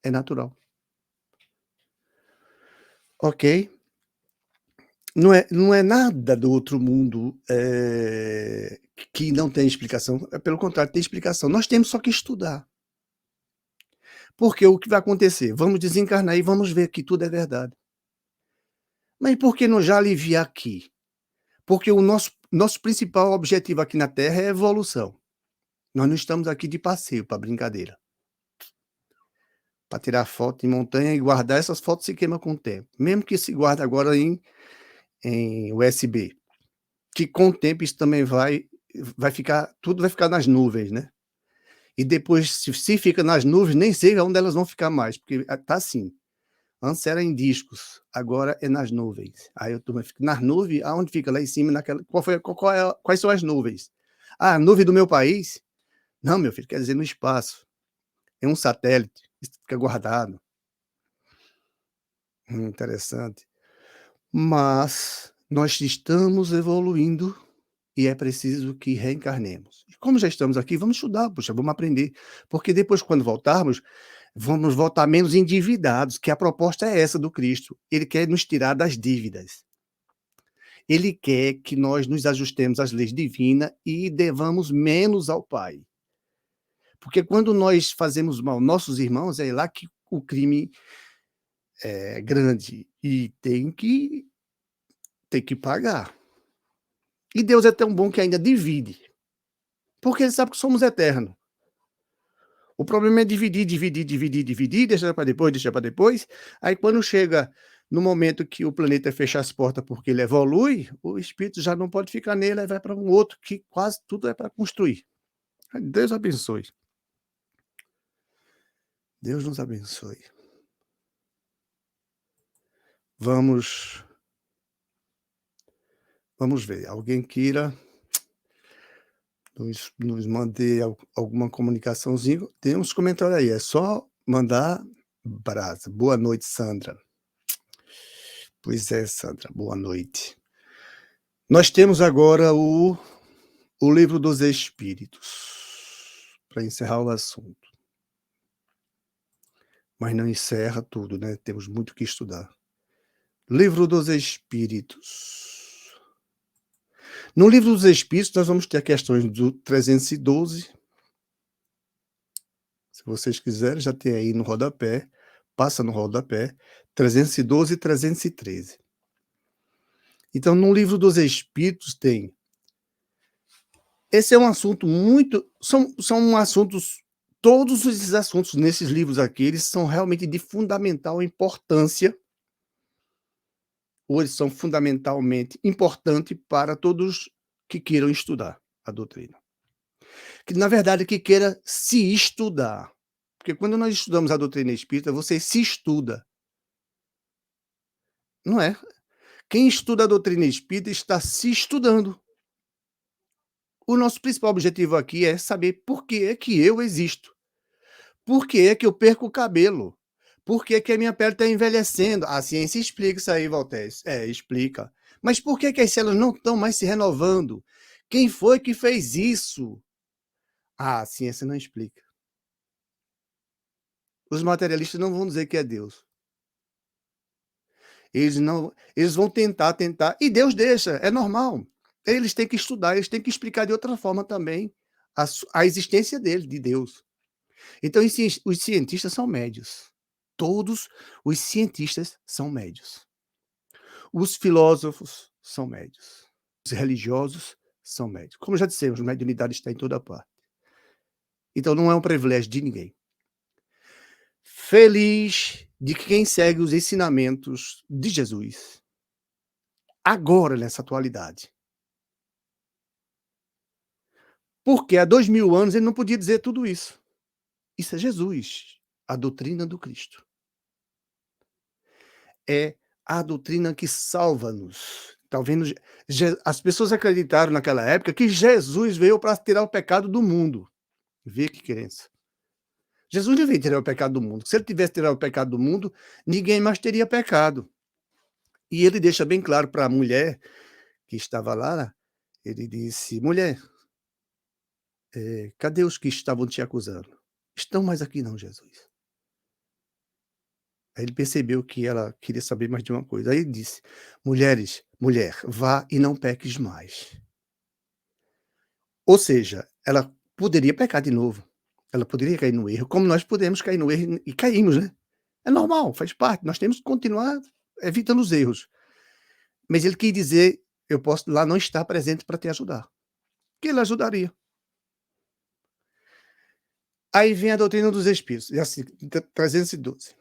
é natural", ok? Não é nada do outro mundo, que não tem explicação, pelo contrário, tem explicação. Nós temos só que estudar. Porque o que vai acontecer? Vamos desencarnar e vamos ver que tudo é verdade. Mas por que não já aliviar aqui? Porque o nosso principal objetivo aqui na Terra é a evolução. Nós não estamos aqui de passeio para brincadeira, para tirar foto em montanha e guardar. Essas fotos se queima com o tempo, mesmo que se guarde agora em USB, que com o tempo isso também vai ficar, tudo vai ficar nas nuvens, né. E depois, se fica nas nuvens, nem sei aonde elas vão ficar mais, porque tá assim, antes era em discos, agora é nas nuvens. Aí eu turma fica nas nuvens, aonde fica? Lá em cima naquela, quais são as nuvens? "Ah, a nuvem do meu país?" Não, meu filho, quer dizer no espaço, é um satélite, isso fica guardado. Interessante. Mas nós estamos evoluindo e é preciso que reencarnemos. E como já estamos aqui, vamos estudar, poxa, vamos aprender, porque depois, quando voltarmos, vamos voltar menos endividados, que a proposta é essa do Cristo. Ele quer nos tirar das dívidas. Ele quer que nós nos ajustemos às leis divinas e devamos menos ao Pai. Porque quando nós fazemos mal aos nossos irmãos, é lá que o crime é grande e tem que pagar. E Deus é tão bom que ainda divide, porque ele sabe que somos eternos. O problema é dividir, dividir, dividir, dividir, deixar para depois, deixar para depois. Aí quando chega no momento que o planeta fecha as portas porque ele evolui, o espírito já não pode ficar nele, aí vai para um outro que quase tudo é para construir. Deus abençoe. Deus nos abençoe. Vamos vamos ver, alguém queira nos mande alguma comunicaçãozinha, tem uns comentários aí, é só mandar brasa. Boa noite, Sandra. Pois é, Sandra, boa noite. Nós temos agora o Livro dos Espíritos, para encerrar o assunto. Mas não encerra tudo, né, temos muito que estudar. Livro dos Espíritos. No Livro dos Espíritos, nós vamos ter questões do 312. Se vocês quiserem, já tem aí no rodapé, passa no rodapé, 312 e 313. Então, no Livro dos Espíritos tem. Esse é um assunto muito. São assuntos. Todos esses assuntos nesses livros aqui, eles são realmente de fundamental importância, ou eles são fundamentalmente importantes para todos que queiram estudar a doutrina. Que, na verdade, que queira se estudar. Porque quando nós estudamos a doutrina espírita, você se estuda. Não é? Quem estuda a doutrina espírita está se estudando. O nosso principal objetivo aqui é saber por que é que eu existo. Por que é que eu perco o cabelo? Por que é que a minha pele está envelhecendo? A ciência explica isso aí, Valtés. É, explica. Mas por que é que as células não estão mais se renovando? Quem foi que fez isso? Ah, a ciência não explica. Os materialistas não vão dizer que é Deus. Eles vão tentar, e Deus deixa, é normal. Eles têm que estudar, eles têm que explicar de outra forma também a existência dele, de Deus. Então os cientistas são médios. Todos os cientistas são médios. Os filósofos são médios. Os religiosos são médios. Como já dissemos, mediunidade está em toda parte. Então não é um privilégio de ninguém. Feliz de quem segue os ensinamentos de Jesus. Agora, nessa atualidade. Porque há 2000 anos ele não podia dizer tudo isso. Isso é Jesus, a doutrina do Cristo. É a doutrina que salva-nos. Tá vendo? As pessoas acreditaram naquela época que Jesus veio para tirar o pecado do mundo. Vê que crença. Jesus não veio tirar o pecado do mundo. Se ele tivesse tirado o pecado do mundo, ninguém mais teria pecado. E ele deixa bem claro para a mulher que estava lá, ele disse: "Mulher, cadê os que estavam te acusando? Estão mais aqui não, Jesus." Aí ele percebeu que ela queria saber mais de uma coisa. Aí ele disse: mulher, vá e não peques mais." Ou seja, ela poderia pecar de novo, ela poderia cair no erro, como nós podemos cair no erro e caímos, né. É normal, faz parte, nós temos que continuar evitando os erros. Mas ele quis dizer: "Eu posso lá não estar presente para te ajudar", que ele ajudaria. Aí vem a doutrina dos espíritos, e assim, 312.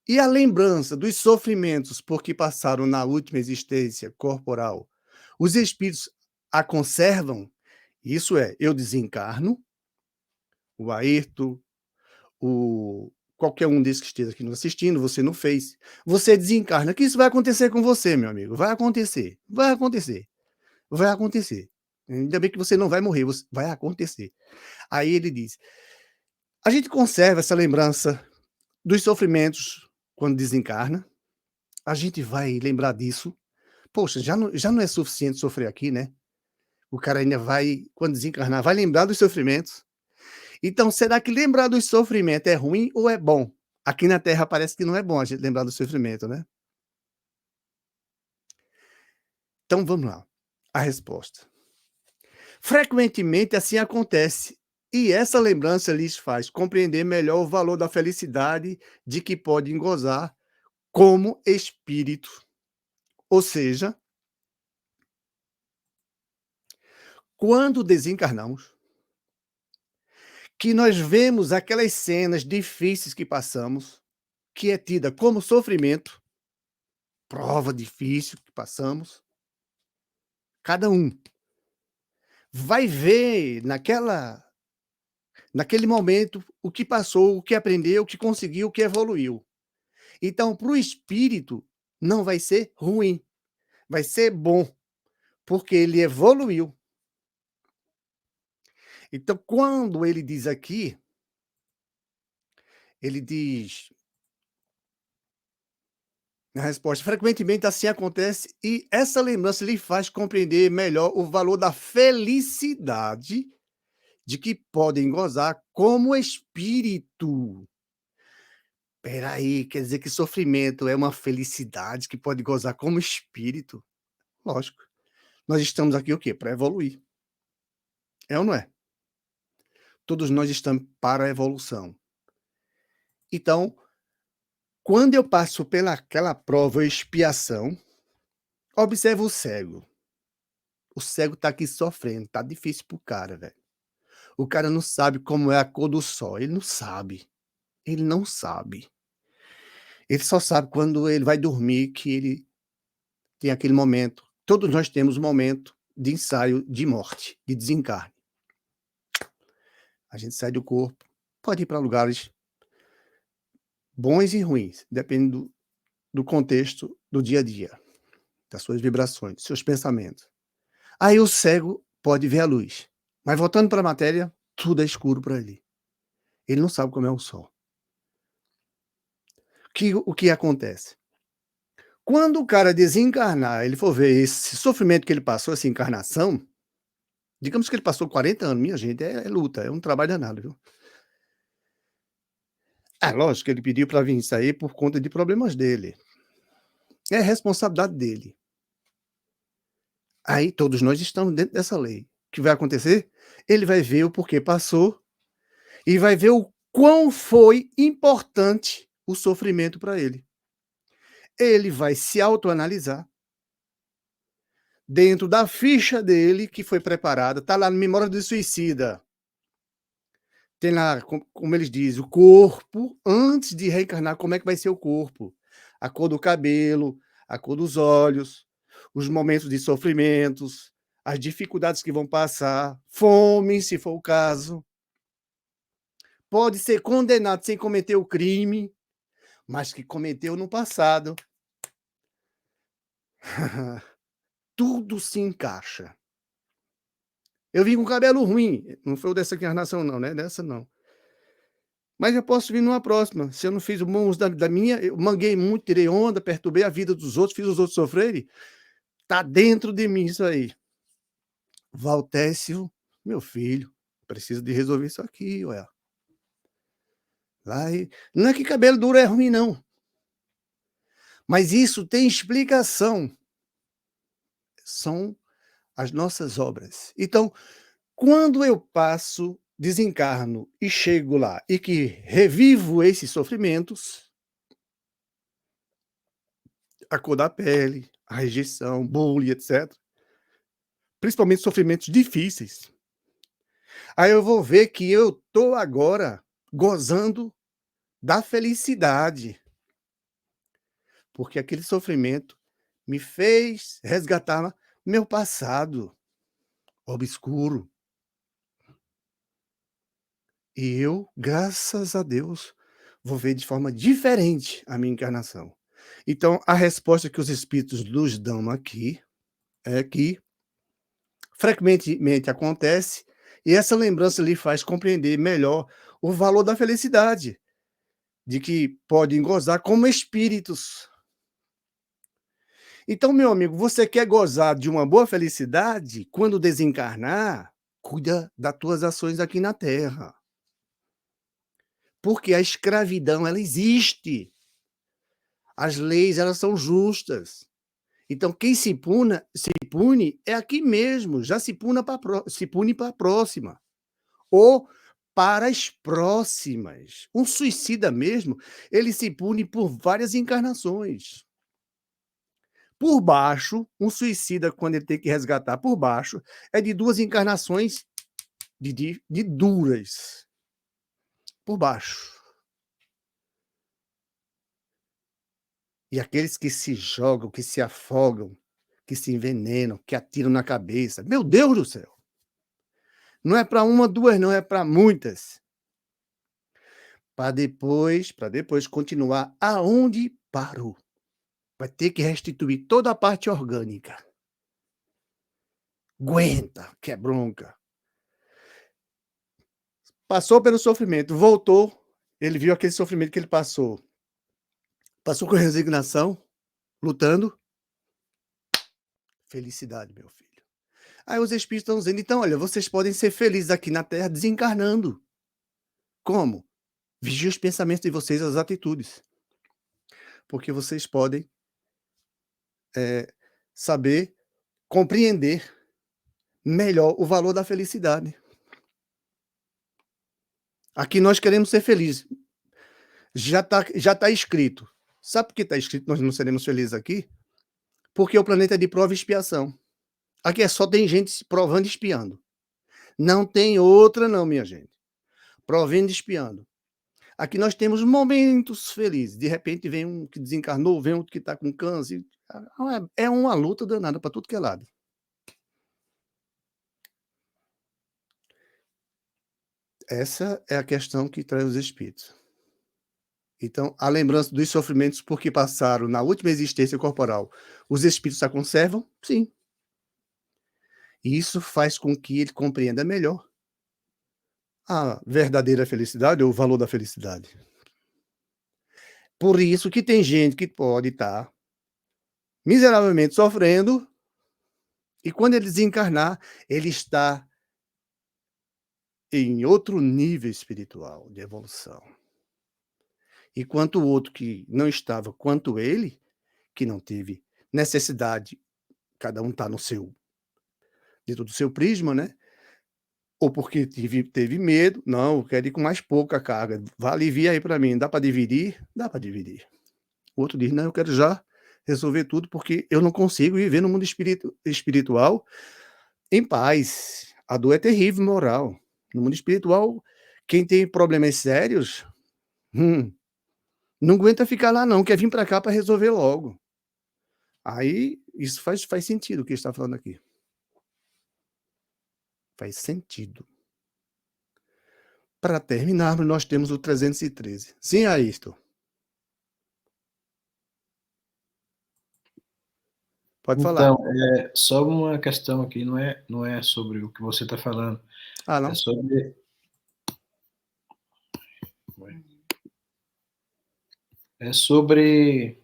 E a lembrança dos sofrimentos por que passaram na última existência corporal, os espíritos a conservam? Isso é, eu desencarno, o Ayrton, o qualquer um desses que esteja aqui nos assistindo, você não fez, você desencarna, que isso vai acontecer com você, meu amigo, vai acontecer, vai acontecer, vai acontecer. Ainda bem que você não vai morrer, vai acontecer. Aí ele diz: "A gente conserva essa lembrança dos sofrimentos quando desencarna, a gente vai lembrar disso. Poxa, já não é suficiente sofrer aqui, né, o cara ainda vai, quando desencarnar, vai lembrar dos sofrimentos. Então será que lembrar dos sofrimentos é ruim ou é bom? Aqui na Terra parece que não é bom a gente lembrar do sofrimento, né. Então vamos lá, a resposta. Frequentemente assim acontece, e essa lembrança lhes faz compreender melhor o valor da felicidade de que podem gozar como espírito. Ou seja, quando desencarnamos, que nós vemos aquelas cenas difíceis que passamos, que é tida como sofrimento, prova difícil que passamos, cada um vai ver naquele momento o que passou, o que aprendeu, o que conseguiu, o que evoluiu. Então, para o espírito, não vai ser ruim, vai ser bom, porque ele evoluiu. Então, quando ele diz aqui, ele diz na resposta: frequentemente assim acontece, e essa lembrança lhe faz compreender melhor o valor da felicidade de que podem gozar como espírito. Espera aí, quer dizer que sofrimento é uma felicidade que pode gozar como espírito? Lógico. Nós estamos aqui o quê? Para evoluir. É ou não é? Todos nós estamos para a evolução. Então, quando eu passo pelaquela prova ou expiação, observa o cego. O cego tá aqui sofrendo, tá difícil para o cara, velho. O cara não sabe como é a cor do sol, ele não sabe, ele não sabe. Ele só sabe quando ele vai dormir que ele tem aquele momento. Todos nós temos um momento de ensaio de morte, de desencarne. A gente sai do corpo, pode ir para lugares bons e ruins, depende do contexto do dia a dia, das suas vibrações, dos seus pensamentos. Aí o cego pode ver a luz, mas voltando para a matéria, tudo é escuro para ele. Ele não sabe como é o sol. O que acontece? Quando o cara desencarnar, ele for ver esse sofrimento que ele passou, essa encarnação, digamos que ele passou 40 anos, minha gente, é luta, é um trabalho danado, viu. É lógico que ele pediu para vir sair por conta de problemas dele, é responsabilidade dele. Aí todos nós estamos dentro dessa lei. O que vai acontecer? Ele vai ver o porquê passou e vai ver o quão foi importante o sofrimento para ele. Ele vai se autoanalisar dentro da ficha dele que foi preparada, tá lá no Memória do Suicida. Tem lá, como eles dizem, o corpo, antes de reencarnar, como é que vai ser o corpo. A cor do cabelo, a cor dos olhos, os momentos de sofrimentos, as dificuldades que vão passar, fome, se for o caso. Pode ser condenado sem cometer o crime, mas que cometeu no passado. Tudo se encaixa. Eu vim com cabelo ruim, não foi o dessa encarnação não, né, dessa não. Mas eu posso vir numa próxima. Se eu não fiz o bom uso da minha, eu manguei muito, tirei onda, perturbei a vida dos outros, fiz os outros sofrerem, tá dentro de mim isso aí. Valtécio, meu filho, preciso de resolver isso aqui, ué. Lá e... Não é que cabelo duro é ruim, não. Mas isso tem explicação. São as nossas obras. Então, quando eu passo, desencarno e chego lá e que revivo esses sofrimentos, a cor da pele, a rejeição, bullying, etc., principalmente sofrimentos difíceis, aí eu vou ver que eu estou agora gozando da felicidade, porque aquele sofrimento me fez resgatar meu passado obscuro. E eu, graças a Deus, vou ver de forma diferente a minha encarnação. Então, a resposta que os espíritos nos dão aqui é que frequentemente acontece e essa lembrança lhe faz compreender melhor o valor da felicidade, de que podem gozar como espíritos. Então, meu amigo, você quer gozar de uma boa felicidade? Quando desencarnar, cuida das tuas ações aqui na Terra. Porque a escravidão, ela existe. As leis, elas são justas. Então, quem se pune é aqui mesmo, já se pune para a próxima. Ou para as próximas. Um suicida mesmo, ele se pune por várias encarnações. Por baixo, um suicida, quando ele tem que resgatar por baixo, é de 2 encarnações de duras. Por baixo. E aqueles que se jogam, que se afogam, que se envenenam, que atiram na cabeça. Meu Deus do céu! Não é para uma, duas, não, é para muitas. Para depois continuar aonde parou. Vai ter que restituir toda a parte orgânica. Aguenta, que é bronca. Passou pelo sofrimento, voltou, ele viu aquele sofrimento que ele passou. Passou com resignação, lutando. Felicidade, meu filho. Aí os espíritos estão dizendo, então, olha, vocês podem ser felizes aqui na Terra desencarnando. Como? Vigie os pensamentos de vocês, as atitudes. Porque vocês podem saber compreender melhor o valor da felicidade. Aqui nós queremos ser felizes. Já tá escrito. Sabe por que está escrito nós não seremos felizes aqui? Porque o planeta é de prova e expiação. Aqui é só tem gente se provando e espiando. Não tem outra não, minha gente. Provando e espiando. Aqui nós temos momentos felizes. De repente vem um que desencarnou, vem outro que está com câncer. É uma luta danada para tudo que é lado. Essa é a questão que traz os espíritos. Então, a lembrança dos sofrimentos por que passaram na última existência corporal, os espíritos a conservam? Sim. E isso faz com que ele compreenda melhor a verdadeira felicidade ou o valor da felicidade. Por isso que tem gente que pode estar miseravelmente sofrendo e quando ele desencarnar, ele está em outro nível espiritual de evolução. Enquanto o outro que não estava quanto ele, que não teve necessidade, cada um está no seu, dentro do seu prisma, né? Ou porque teve medo, não, eu quero ir com mais pouca carga, alivia aí para mim, dá para dividir? Dá para dividir. O outro diz, não, eu quero já resolver tudo porque eu não consigo viver no mundo espiritual em paz. A dor é terrível, moral. No mundo espiritual, quem tem problemas sérios, não aguenta ficar lá não, quer vir para cá para resolver logo. Aí, isso faz sentido o que está falando aqui. Faz sentido. Para terminarmos, nós temos o 313. Sim, Ayrton. Pode falar. Então, só uma questão aqui, não é sobre o que você está falando. Ah, não? É sobre. É sobre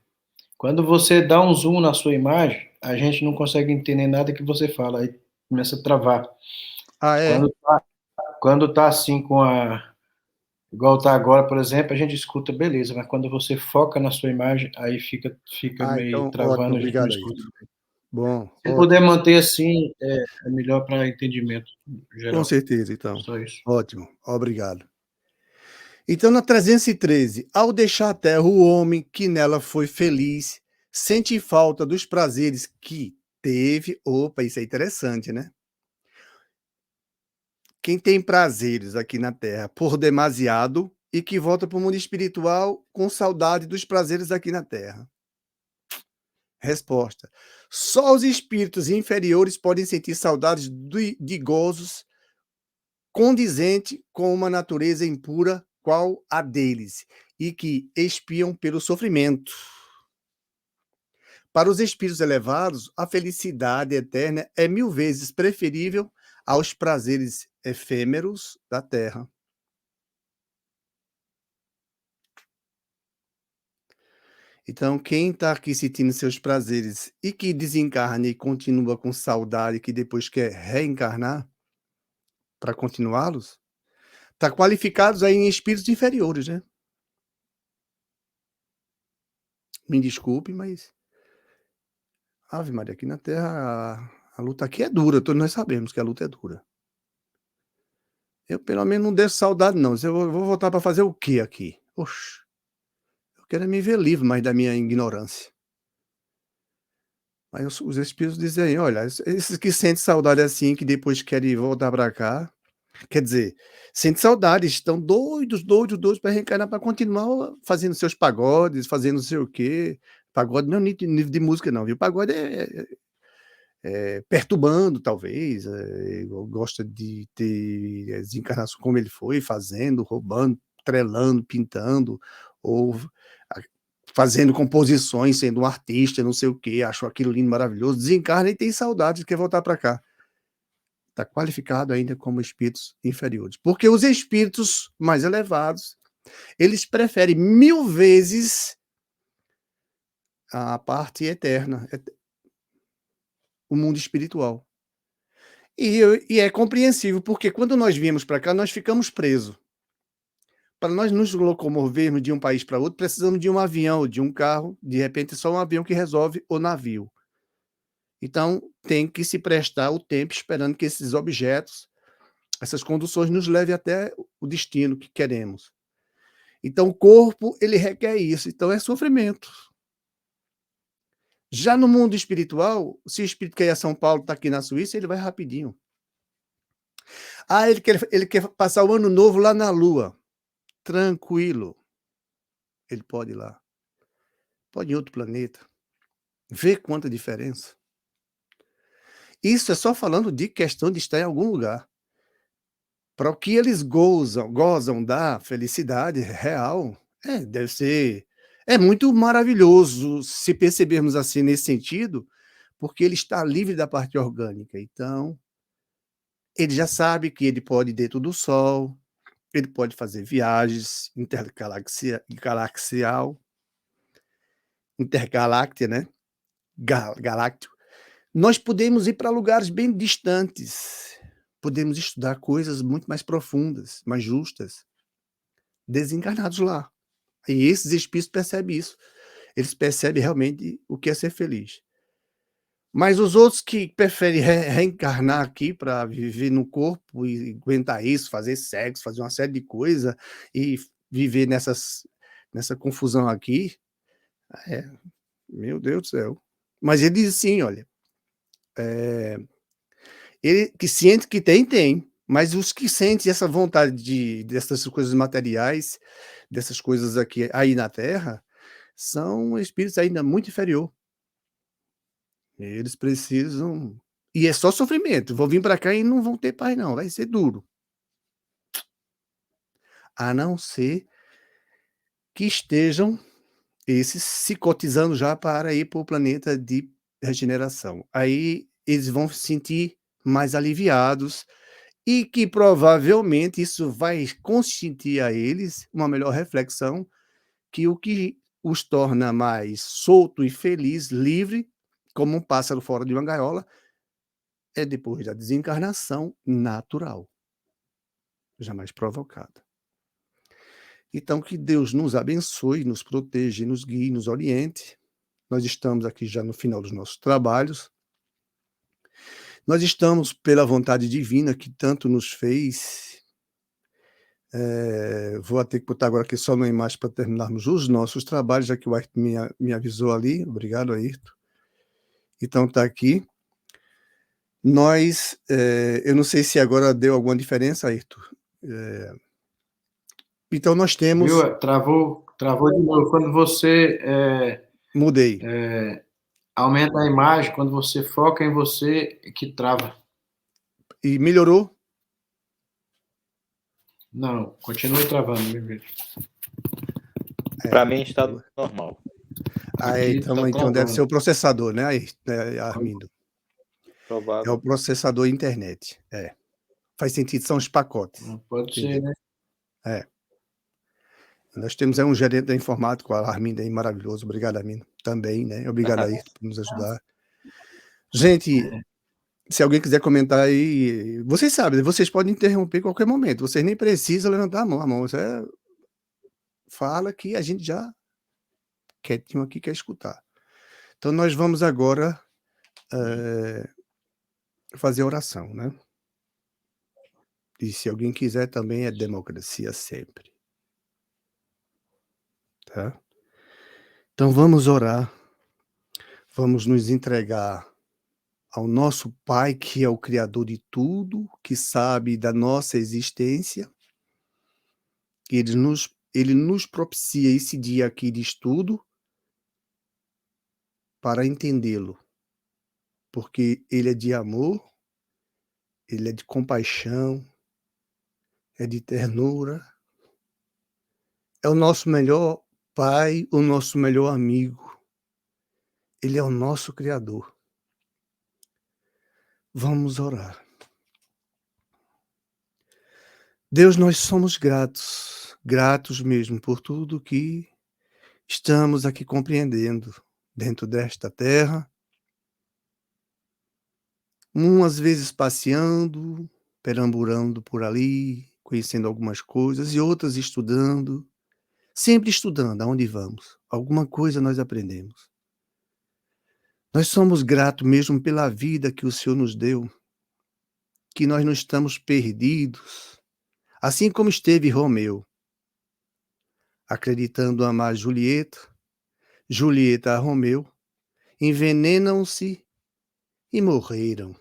quando você dá um zoom na sua imagem, a gente não consegue entender nada que você fala, aí começa a travar. Ah, é? Quando tá assim com a igual tá agora, por exemplo, a gente escuta beleza, mas quando você foca na sua imagem, aí fica Ah, meio então ótimo, travando, a gente não obrigado aí. escuta. Bom, Se puder ótimo. manter assim, é melhor para entendimento Com geral. certeza, então. Só isso. Ótimo, obrigado. Então, na 313, ao deixar a terra, o homem que nela foi feliz sente falta dos prazeres que teve. Opa, isso é interessante, né? Quem tem prazeres aqui na terra por demasiado e que volta para o mundo espiritual com saudade dos prazeres aqui na terra. Resposta: só os espíritos inferiores podem sentir saudades de gozos condizente com uma natureza impura qual a deles, e que expiam pelo sofrimento. Para os espíritos elevados, a felicidade eterna é 1000 vezes preferível aos prazeres efêmeros da terra. Então, quem está aqui sentindo seus prazeres e que desencarna e continua com saudade, que depois quer reencarnar para continuá-los, está qualificados aí em espíritos inferiores, né? Me desculpe, mas Ave Maria, aqui na Terra a luta aqui é dura, todos nós sabemos que a luta é dura. Eu pelo menos não deixo saudade não, eu vou voltar para fazer o quê aqui? Oxe, eu quero é me ver livre mais da minha ignorância. Aí os espíritos dizem: "Olha, esses que sentem saudade assim, que depois querem voltar para cá, quer dizer, sente saudade, estão doidos, doidos, doidos para reencarnar, para continuar fazendo seus pagodes, fazendo não sei o quê". Pagode não é nível de música não, viu, pagode perturbando talvez, gosta de ter desencarnação como ele foi, fazendo, roubando, trelando, pintando, ou a fazendo composições, sendo um artista, não sei o quê, achou aquilo lindo, maravilhoso, desencarna e tem saudade, quer voltar para cá. Está qualificado ainda como espíritos inferiores. Porque os espíritos mais elevados, eles preferem 1000 vezes a parte eterna, o mundo espiritual. E é compreensível, porque quando nós viemos para cá, nós ficamos presos. Para nós nos locomovermos de um país para outro, precisamos de um avião, de um carro, de repente só um avião que resolve o navio. Então, tem que se prestar o tempo esperando que esses objetos, essas conduções nos levem até o destino que queremos. Então, o corpo, ele requer isso, então é sofrimento. Já no mundo espiritual, se o espírito quer ir a São Paulo, está aqui na Suíça, ele vai rapidinho. Ah, ele quer passar o ano novo lá na Lua. Tranquilo, ele pode ir lá. Pode ir em outro planeta. Vê quanta diferença. Isso é só falando de questão de estar em algum lugar. Para o que eles gozam da felicidade real, deve ser. É muito maravilhoso se percebermos assim nesse sentido, porque ele está livre da parte orgânica. Então, ele já sabe que ele pode ir dentro do Sol, ele pode fazer viagens intergaláctea, né? Galáctico. Nós podemos ir para lugares bem distantes, podemos estudar coisas muito mais profundas, mais justas, desencarnados lá. E esses espíritos percebem isso. Eles percebem realmente o que é ser feliz. Mas os outros que preferem reencarnar aqui para viver no corpo e aguentar isso, fazer sexo, fazer uma série de coisas e viver nessa confusão aqui, é, meu Deus do céu. Mas ele diz assim, olha, ele que sente que tem, mas os que sentem essa vontade dessas coisas materiais, dessas coisas aqui aí na Terra, são espíritos ainda muito inferior. Eles precisam e é só sofrimento, vão vir para cá e não vão ter paz não, vai ser duro. A não ser que estejam esses se cotizando já para ir para o planeta de regeneração. Aí eles vão se sentir mais aliviados e que provavelmente isso vai consentir a eles uma melhor reflexão que o que os torna mais solto e feliz, livre, como um pássaro fora de uma gaiola, é depois da desencarnação natural, jamais provocada. Então, que Deus nos abençoe, nos proteja, nos guie, nos oriente. Nós estamos aqui já no final dos nossos trabalhos. Nós estamos pela vontade divina que tanto nos fez. Vou ter que botar agora aqui só uma imagem para terminarmos os nossos trabalhos, já que o Ayrton me avisou ali. Obrigado, Ayrton. Então, está aqui. Nós, eu não sei se agora deu alguma diferença, Ayrton. Então, nós temos... Viu? Travou de novo. Quando você Mudei. aumenta a imagem, quando você foca em você, é que trava. E melhorou? Não, continue travando, meu filho. Para mim está normal. Então deve ser o processador, né, Armindo? Provável. É o processador internet. Faz sentido, são os pacotes. Não pode ser, né? Nós temos aí um gerente da informática, o Armindo, aí, maravilhoso. Obrigado, Armindo. Também, né? Obrigado aí por nos ajudar. Gente, se alguém quiser comentar aí, vocês sabem, vocês podem interromper em qualquer momento. Vocês nem precisam levantar a mão. Você fala que a gente já quietinho aqui quer escutar. Então, nós vamos agora fazer a oração, né? E se alguém quiser também, é democracia sempre. Tá? Então, vamos orar. Vamos nos entregar ao nosso Pai, que é o Criador de tudo, que sabe da nossa existência. Ele nos propicia esse dia aqui de estudo para entendê-lo. Porque ele é de amor, ele é de compaixão, é de ternura. É o nosso melhor Pai, o nosso melhor amigo. Ele é o nosso Criador. Vamos orar. Deus, nós somos gratos mesmo por tudo que estamos aqui compreendendo dentro desta terra. Umas vezes passeando, perambulando por ali, conhecendo algumas coisas, e outras estudando, sempre estudando, aonde vamos. Alguma coisa nós aprendemos. Nós somos gratos mesmo pela vida que o Senhor nos deu, que nós não estamos perdidos, assim como esteve Romeu, acreditando amar Julieta, Julieta a Romeu, envenenam-se e morreram.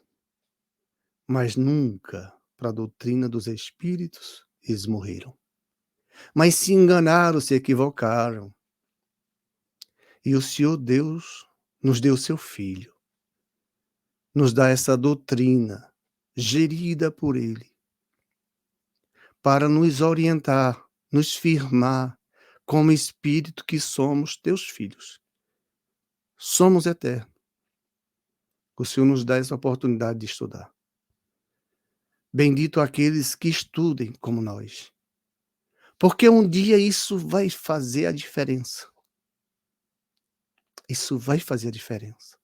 Mas nunca, para a doutrina dos espíritos, eles morreram. Mas se enganaram, se equivocaram. E o Senhor Deus nos deu seu Filho, nos dá essa doutrina gerida por Ele, para nos orientar, nos firmar como espírito que somos teus filhos. Somos eternos. O Senhor nos dá essa oportunidade de estudar. Bendito aqueles que estudem como nós. Porque um dia isso vai fazer a diferença. Isso vai fazer a diferença.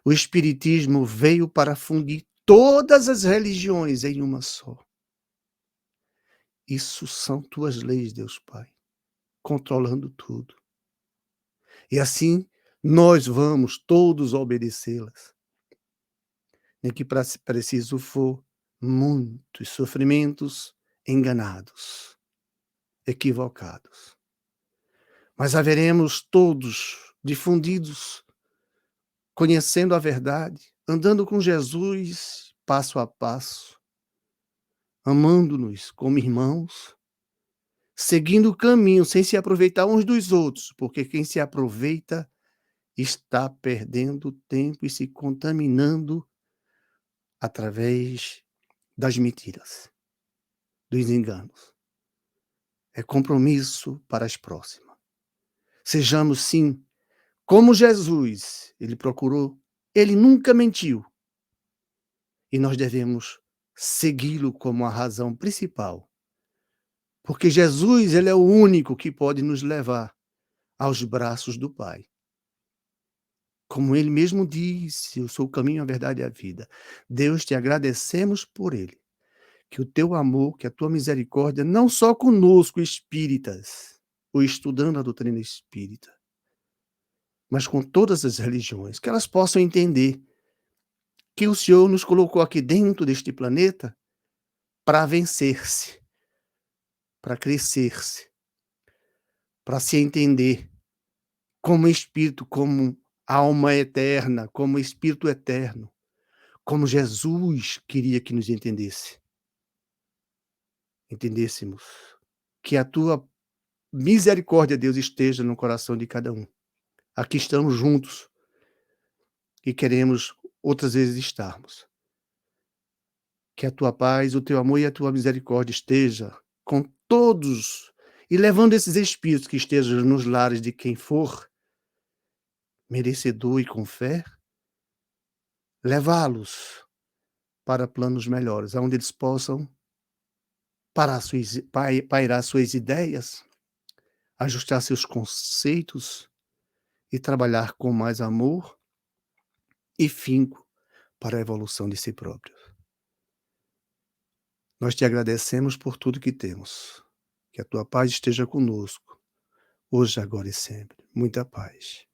O Espiritismo veio para fundir todas as religiões em uma só. Isso são tuas leis, Deus Pai, controlando tudo. E assim nós vamos todos obedecê-las. Nem que preciso for, muitos sofrimentos enganados, equivocados. Mas haveremos todos difundidos, conhecendo a verdade, andando com Jesus passo a passo, amando-nos como irmãos, seguindo o caminho sem se aproveitar uns dos outros, porque quem se aproveita está perdendo tempo e se contaminando através das mentiras, dos enganos. É compromisso para as próximas. Sejamos, sim, como Jesus, ele procurou, ele nunca mentiu. E nós devemos segui-lo como a razão principal. Porque Jesus, ele é o único que pode nos levar aos braços do Pai. Como ele mesmo disse, eu sou o caminho, a verdade e a vida. Deus, te agradecemos por ele. Que o teu amor, que a tua misericórdia, não só conosco, espíritas, ou estudando a doutrina espírita, mas com todas as religiões, que elas possam entender que o Senhor nos colocou aqui dentro deste planeta para vencer-se, para crescer-se, para se entender como espírito, como alma eterna, como espírito eterno, como Jesus queria que nos entendêssemos que a tua misericórdia, Deus, esteja no coração de cada um. Aqui estamos juntos e queremos outras vezes estarmos. Que a tua paz, o teu amor e a tua misericórdia esteja com todos e levando esses espíritos que estejam nos lares de quem for merecedor e com fé, levá-los para planos melhores, onde eles possam pairar suas ideias, ajustar seus conceitos e trabalhar com mais amor e finco para a evolução de si próprios. Nós te agradecemos por tudo que temos. Que a tua paz esteja conosco, hoje, agora e sempre. Muita paz.